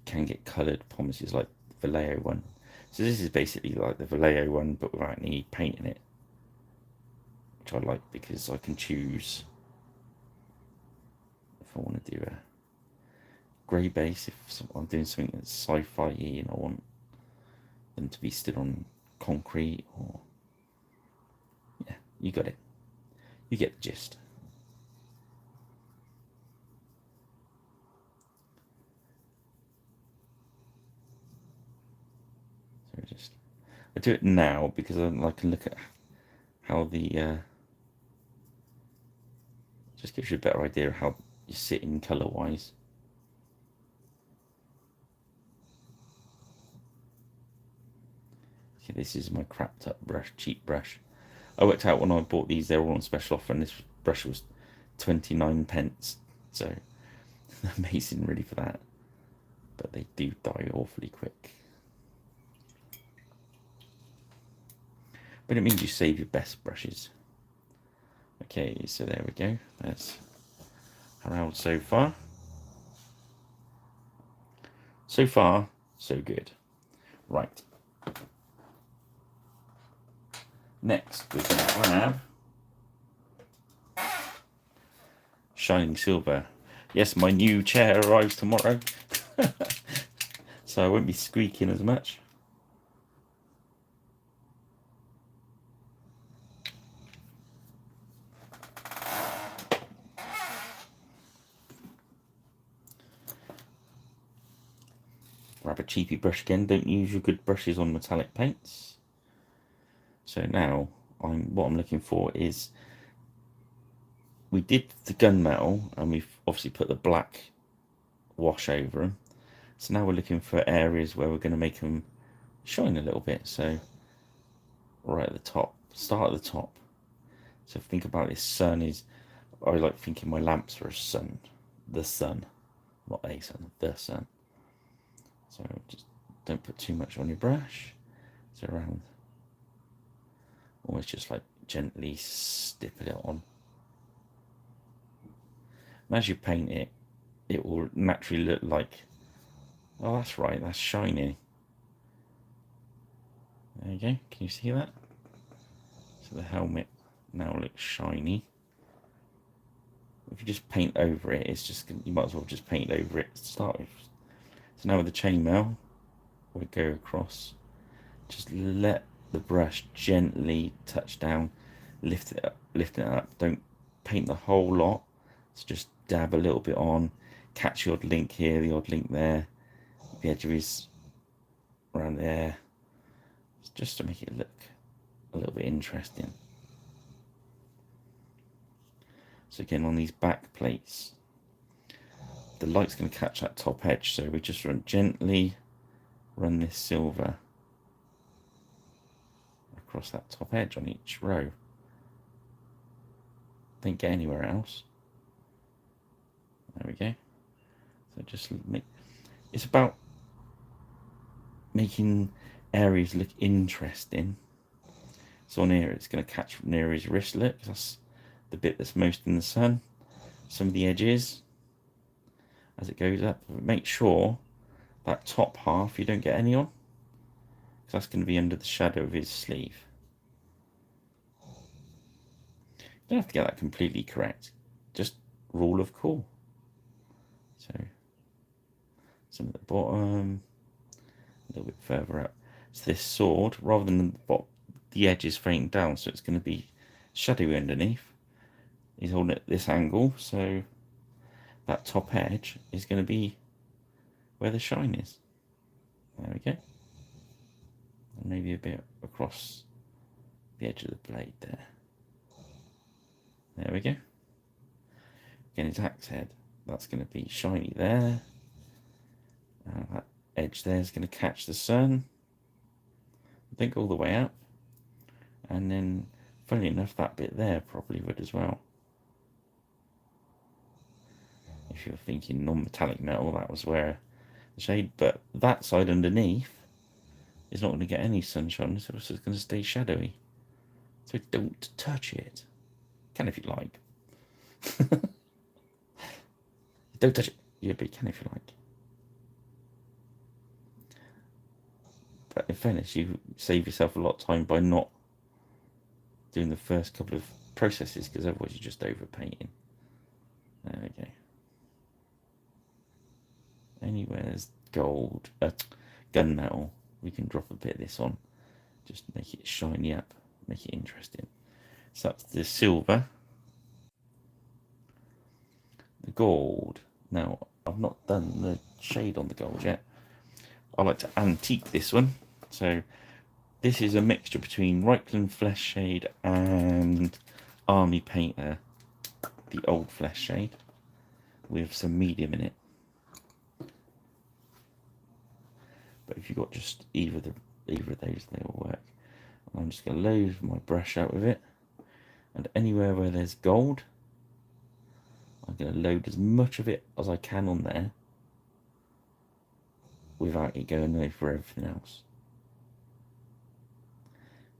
Can get coloured pumices like the Vallejo one. So this is basically like the Vallejo one, but without any paint in it, which I like because I can choose if I want to do a grey base, if I'm doing something that's sci-fi and I want them to be stood on concrete, or yeah, you got it. You get the gist. I do it now because I can look at how the just gives you a better idea of how you sit in colour wise. Okay, this is my crapped up brush, cheap brush. I worked out when I bought these, they were all on special offer, and this brush was 29p. So amazing, really, for that. But they do die awfully quick. But it means you save your best brushes. Okay, so there we go. That's Harald so far. So far, so good. Right. Next, we're going to grab Shining Silver. Yes, my new chair arrives tomorrow. So I won't be squeaking as much. Grab a cheapy brush again. Don't use your good brushes on metallic paints. So now what I'm looking for is, we did the gunmetal and we've obviously put the black wash over them. So now we're looking for areas where we're going to make them shine a little bit. So right at the top, start at the top. So think about this sun is, I like thinking my lamps are a sun, the sun, not a sun, the sun. So just don't put too much on your brush. So around, almost just like gently stipple it on. And as you paint it, it will naturally look like, oh, that's right, that's shiny. There you go, can you see that? So the helmet now looks shiny. If you just paint over it, it's just, you might as well just paint over it to start with. So now with the chainmail, we go across, just let the brush gently touch down, lift it up. Don't paint the whole lot. So just dab a little bit on, catch the odd link here, the odd link there, the edge of his around there, just to make it look a little bit interesting. So again, on these back plates, the light's going to catch that top edge, so we just gently run this silver across that top edge on each row. Don't get anywhere else. There we go. So just make, it's about making areas look interesting. So on here, it's going to catch near his wrist, look, that's the bit that's most in the sun. Some of the edges as it goes up. Make sure that top half you don't get any on, because that's going to be under the shadow of his sleeve. You don't have to get that completely correct, just rule of cool. So some at the bottom, a little bit further up. So this sword, rather than the edge is fading down, so it's going to be shadowy underneath. He's holding it at this angle, so that top edge is going to be where the shine is. There we go. And maybe a bit across the edge of the blade there. There we go. Again, his axe head, that's going to be shiny there. That edge there is going to catch the sun. I think all the way up. And then, funnily enough, that bit there probably would as well. If you're thinking non-metallic metal, that was where the shade, but that side underneath is not going to get any sunshine, so it's just going to stay shadowy. So don't touch it. Can if you like. Don't touch it. Yeah, but you can if you like. But in fairness, you save yourself a lot of time by not doing the first couple of processes, because otherwise you're just overpainting. There we go. Anywhere there's gold, gunmetal, we can drop a bit of this on. Just make it shiny up, make it interesting. So that's the silver. The gold. Now, I've not done the shade on the gold yet. I like to antique this one. So this is a mixture between Reichland Flesh Shade and Army Painter, the old Flesh Shade, with some medium in it. But if you've got just either of those, they will work. I'm just going to load my brush out with it, and anywhere where there's gold, I'm going to load as much of it as I can on there without it going over everything else.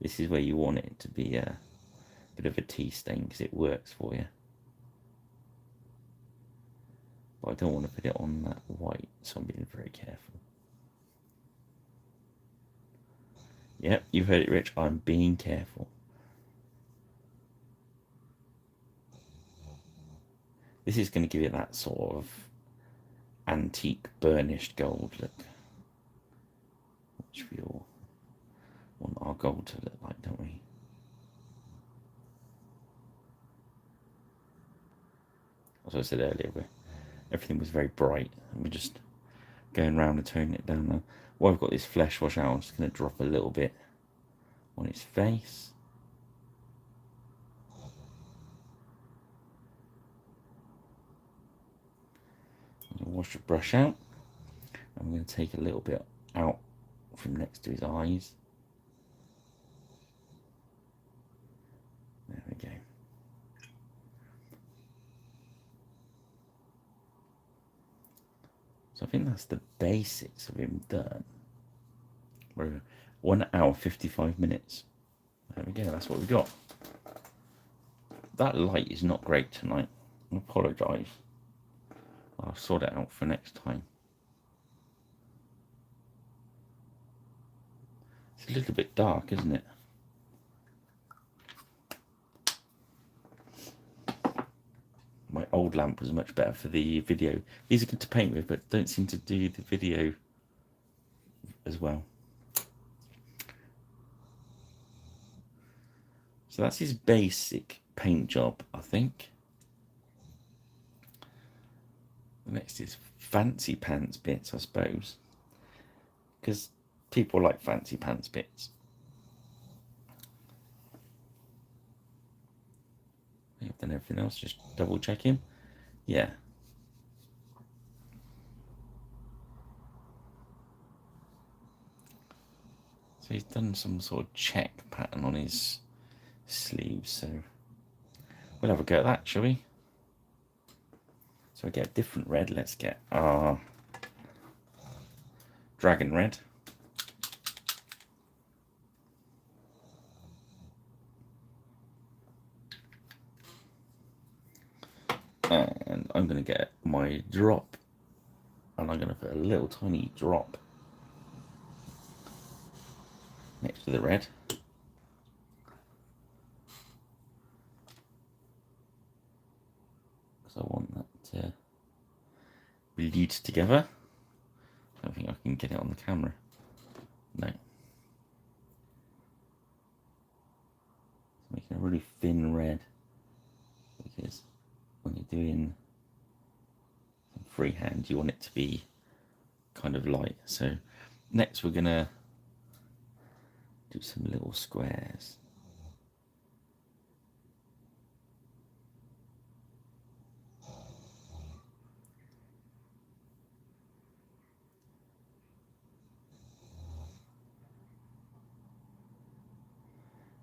This is where you want it to be a bit of a tea stain, because it works for you. But I don't want to put it on that white, so I'm being very careful. Yep, you've heard it, Rich. I'm being careful. This is going to give it that sort of antique burnished gold look, which we all want our gold to look like, don't we? As I said earlier, everything was very bright, and we're just going around and toning it down now. While I've got this flesh wash out, I'm just going to drop a little bit on his face. Wash the brush out. I'm going to take a little bit out from next to his eyes. There we go. So I think that's the basics of him done. We're 1 hour 55 minutes. There we go, that's what we got. That light is not great tonight. I apologise. I'll sort it out for next time. It's a little bit dark, isn't it? My old lamp was much better for the video. These are good to paint with, but don't seem to do the video as well. So that's his basic paint job, I think. The next is fancy pants bits, I suppose, because people like fancy pants bits. I've done everything else, just double checking. Yeah. So he's done some sort of check pattern on his sleeves, so we'll have a go at that, shall we? So we get a different red. Let's get our dragon red. And I'm going to get my drop, and I'm going to put a little tiny drop next to the red. Because I want that to bleed together. I don't think I can get it on the camera. No. It's making a really thin red, because when you're doing freehand you want it to be kind of light. So next we're gonna do some little squares.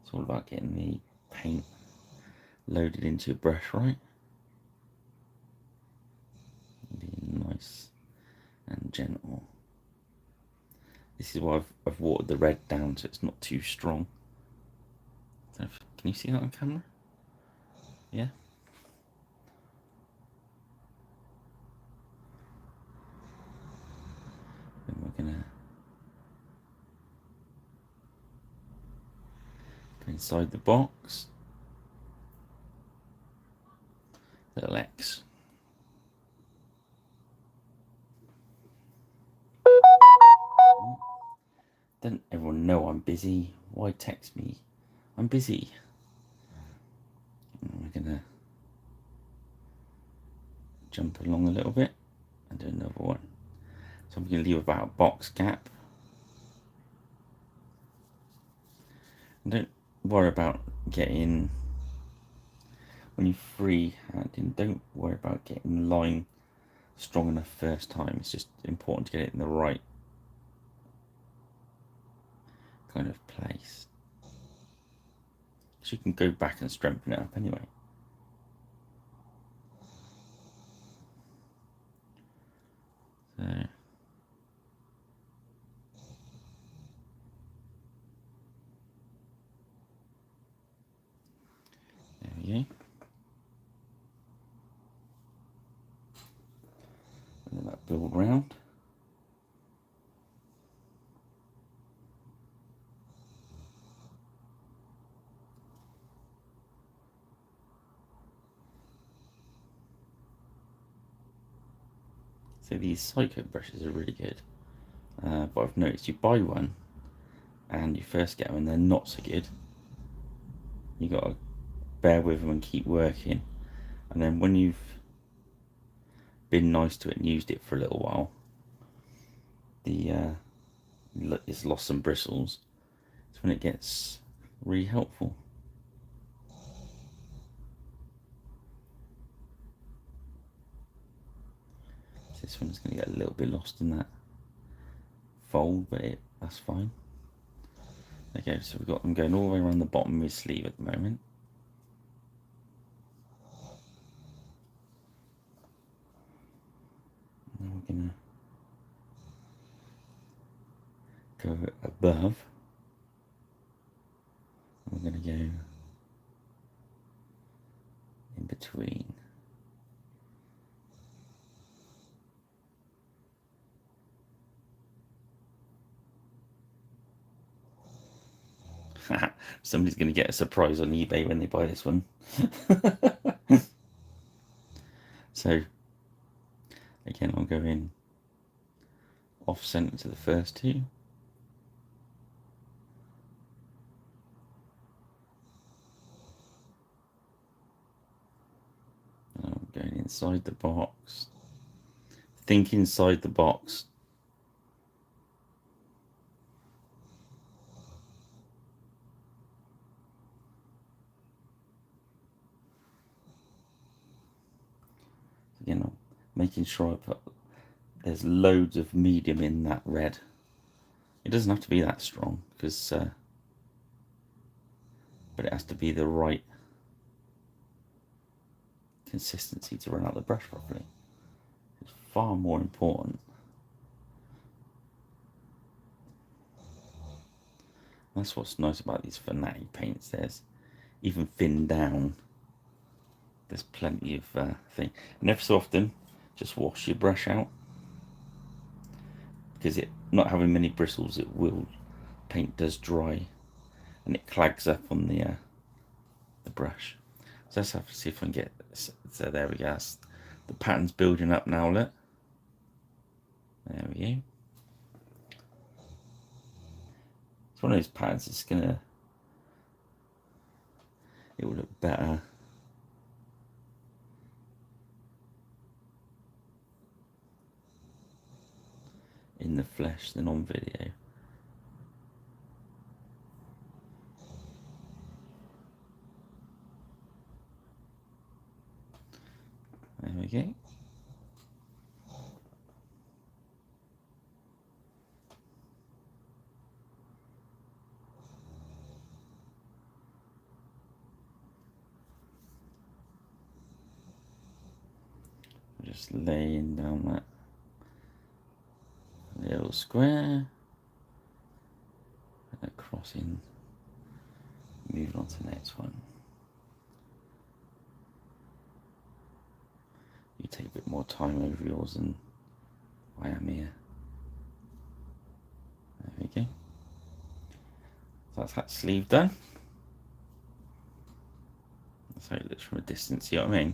It's all about getting the paint loaded into your brush right. Being nice and gentle. This is why I've watered the red down so it's not too strong. So can you see that on camera? Yeah? Then we're gonna go inside the box. Little X. Don't everyone know I'm busy? Why text me? I'm busy. And we're gonna jump along a little bit and do another one. So I'm gonna leave about a box gap. And don't worry about getting, when you're freehanding, don't worry about getting the line strong enough first time. It's just important to get it in the right kind of place. So you can go back and strengthen it up anyway. So there we go. And then that build round. So these Psycho brushes are really good, but I've noticed you buy one and you first get them and they're not so good. You got to bear with them and keep working, and then when you've been nice to it and used it for a little while, it's lost some bristles. It's when it gets really helpful. This one's going to get a little bit lost in that fold, but that's fine. Okay, so we've got them going all the way around the bottom of his sleeve at the moment. And then we're going to go above. And we're going to go in between. Somebody's going to get a surprise on eBay when they buy this one. So again, I'll go in off center to the first two. And I'm going inside the box. Think inside the box. Again, I'm making sure I put, there's loads of medium in that red. It doesn't have to be that strong, because but it has to be the right consistency to run out the brush properly. It's far more important. That's what's nice about these Fanatic paints. There's even thinned down. There's plenty of thing. And every so often, just wash your brush out, because it not having many bristles, it will paint does dry, and it clags up on the brush. So let's have to see if I can get. So there we go. The pattern's building up now. Look. There we go. It's one of those patterns that's gonna. It will look better in the flesh than on video. There we go. Just laying down that little square, and crossing, moving on to the next one. You take a bit more time over yours than I am here. There we go. So that's that sleeve done. That's how it looks from a distance, you know what I mean?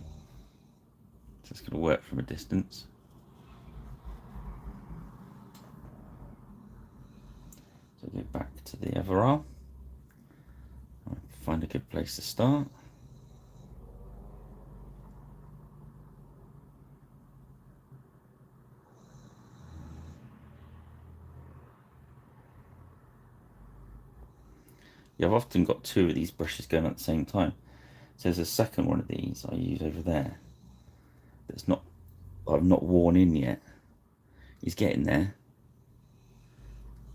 So it's going to work from a distance. So go back to the other arm. Find a good place to start. Yeah, I've often got two of these brushes going at the same time. So there's a second one of these I use over there that's not, I've not worn in yet. He's getting there.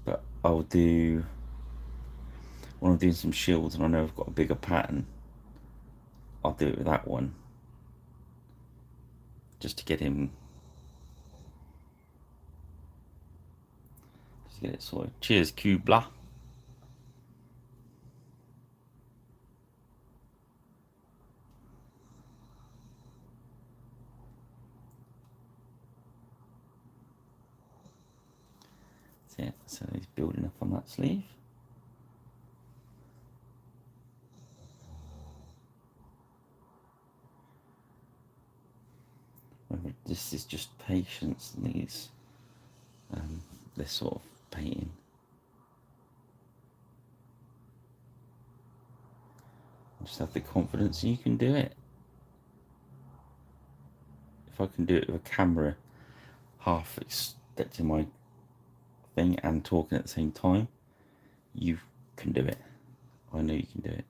But I'll do, when I'm doing some shields and I know I've got a bigger pattern, I'll do it with that one, just to get him, just get it sorted. Cheers, Kubla. That's it. So he's building up on that sleeve. This is just patience, needs this sort of painting. Just have the confidence you can do it. If I can do it with a camera half expecting my thing and talking at the same time, you can do it. I know you can do it.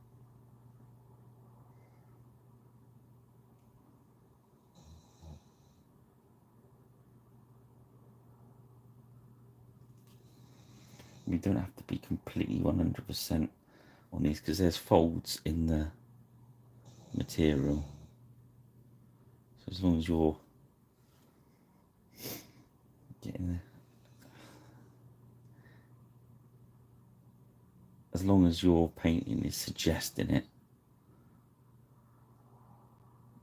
You don't have to be completely 100% on these, because there's folds in the material. So as long as you're getting there, as long as your painting is suggesting it,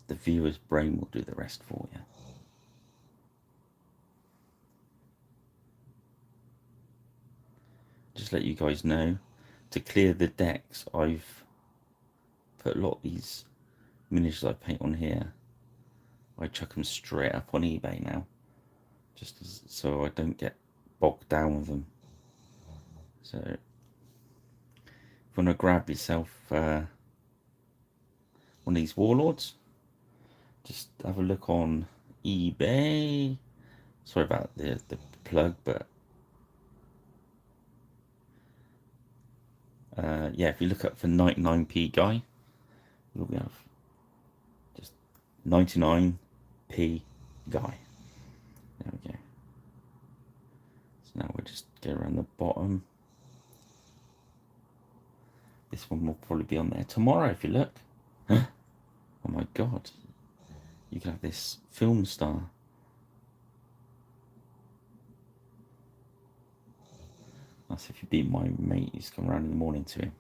the viewer's brain will do the rest for you. Just let you guys know, to clear the decks, I've put a lot of these miniatures I paint on here, I chuck them straight up on eBay now, just so I don't get bogged down with them. So if you want to grab yourself one of these warlords, just have a look on eBay. Sorry about the plug, but yeah, if you look up for 99p guy, you'll have just 99p guy. There we go. So Now we'll just go around the bottom. This one will probably be on there tomorrow if you look. Oh my god. You can have this film star. That's if you beat my mate who's come around in the morning to him.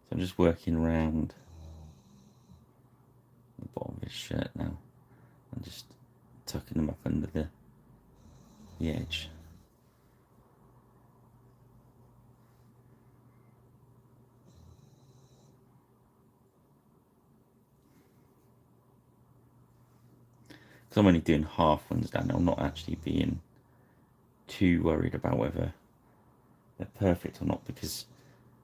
So I'm just working around the bottom of his shirt now and just tucking them up under the edge. Because I'm only doing half ones down there, I'm not actually being too worried about whether they're perfect or not, because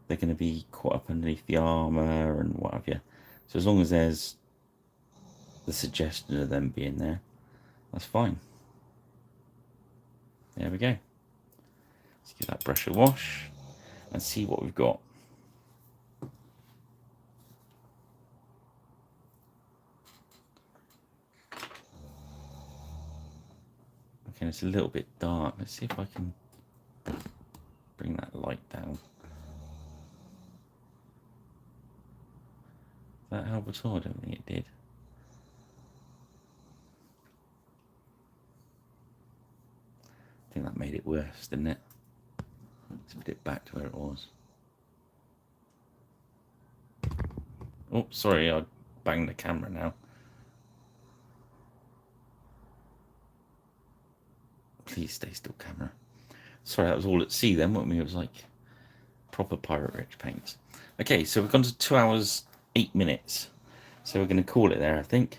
they're going to be caught up underneath the armour and what have you. So as long as there's the suggestion of them being there, that's fine. There we go. Let's give that brush a wash and see what we've got. Okay, it's a little bit dark. Let's see if I can bring that light down. Did that help at all? I don't think it did. I think that made it worse, didn't it? Let's put it back to where it was. Oh, sorry, I banged the camera now. Please stay still, camera. Sorry, that was all at sea then, wasn't we? It was like proper pirate rich paints. Okay, so we've gone to 2 hours, 8 minutes. So we're going to call it there, I think.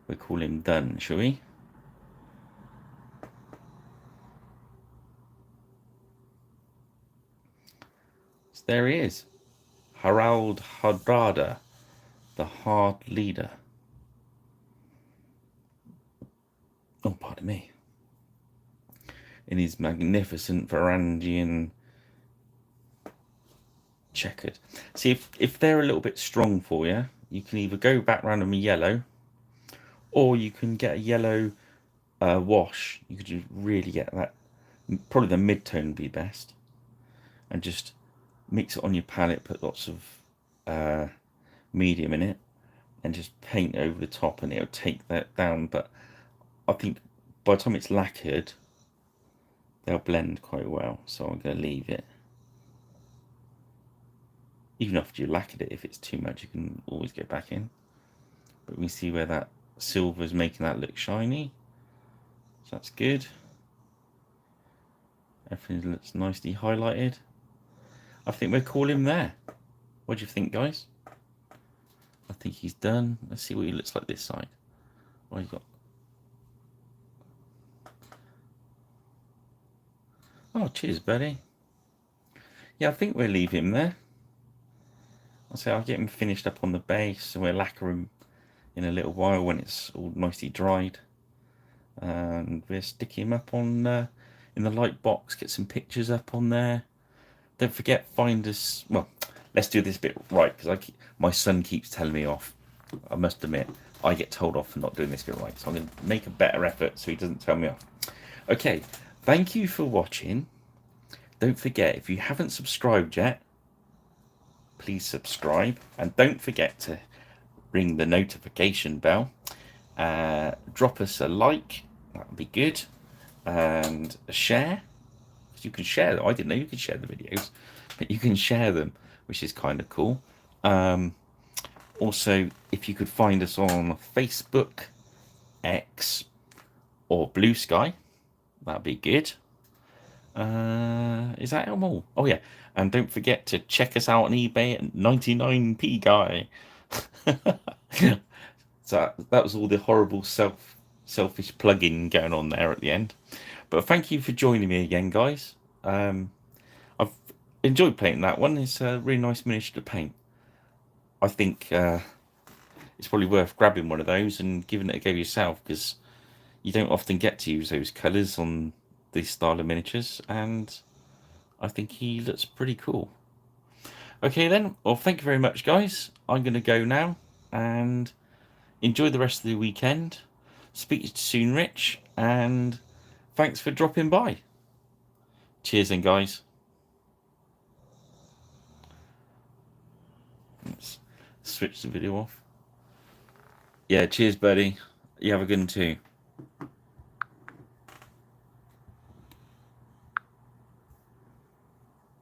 We'll call him done, shall we? So there he is. Harald Hardradda, the hard leader. Oh, pardon me. In his magnificent varangian checkered. See, if they're a little bit strong for you, you can either go back round them a yellow, or you can get a yellow wash. You could just really get that. Probably the mid-tone would be best. And just mix it on your palette, put lots of medium in it, and just paint over the top, and it'll take that down. But I think by the time it's lacquered, they'll blend quite well. So I'm going to leave it. Even after you lacquered it, if it's too much, you can always go back in. But we see where that silver is making that look shiny. So that's good. Everything looks nicely highlighted. I think we'll call him there. What do you think, guys? I think he's done. Let's see what he looks like this side. What you got? Oh, cheers, buddy. Yeah, I think we'll leave him there. I'll say I'll get him finished up on the base, and we'll lacquer him in a little while when it's all nicely dried. And we'll stick him up on in the light box, get some pictures up on there. Don't forget, find us. Well, let's do this bit right, because my son keeps telling me off. I must admit, I get told off for not doing this bit right, so I'm going to make a better effort so he doesn't tell me off. Okay, thank you for watching. Don't forget, if you haven't subscribed yet, please subscribe, and don't forget to ring the notification bell. Drop us a like, that would be good, and a share. You can share them. I didn't know you could share the videos, but you can share them, which is kind of cool. Also, if you could find us on Facebook, X, or Blue Sky, that'd be good. Is that them all? Oh yeah, and don't forget to check us out on eBay at 99p guy. So that was all the horrible selfish plugging going on there at the end. But thank you for joining me again, guys. I've enjoyed painting that one. It's a really nice miniature to paint. I think it's probably worth grabbing one of those and giving it a go yourself, because you don't often get to use those colours on this style of miniatures, and I think he looks pretty cool. Okay then, well, thank you very much, guys. I'm going to go now, and enjoy the rest of the weekend. Speak to you soon, Rich, and thanks for dropping by. Cheers then, guys. Let's switch the video off. Yeah, cheers, buddy. You have a good one too.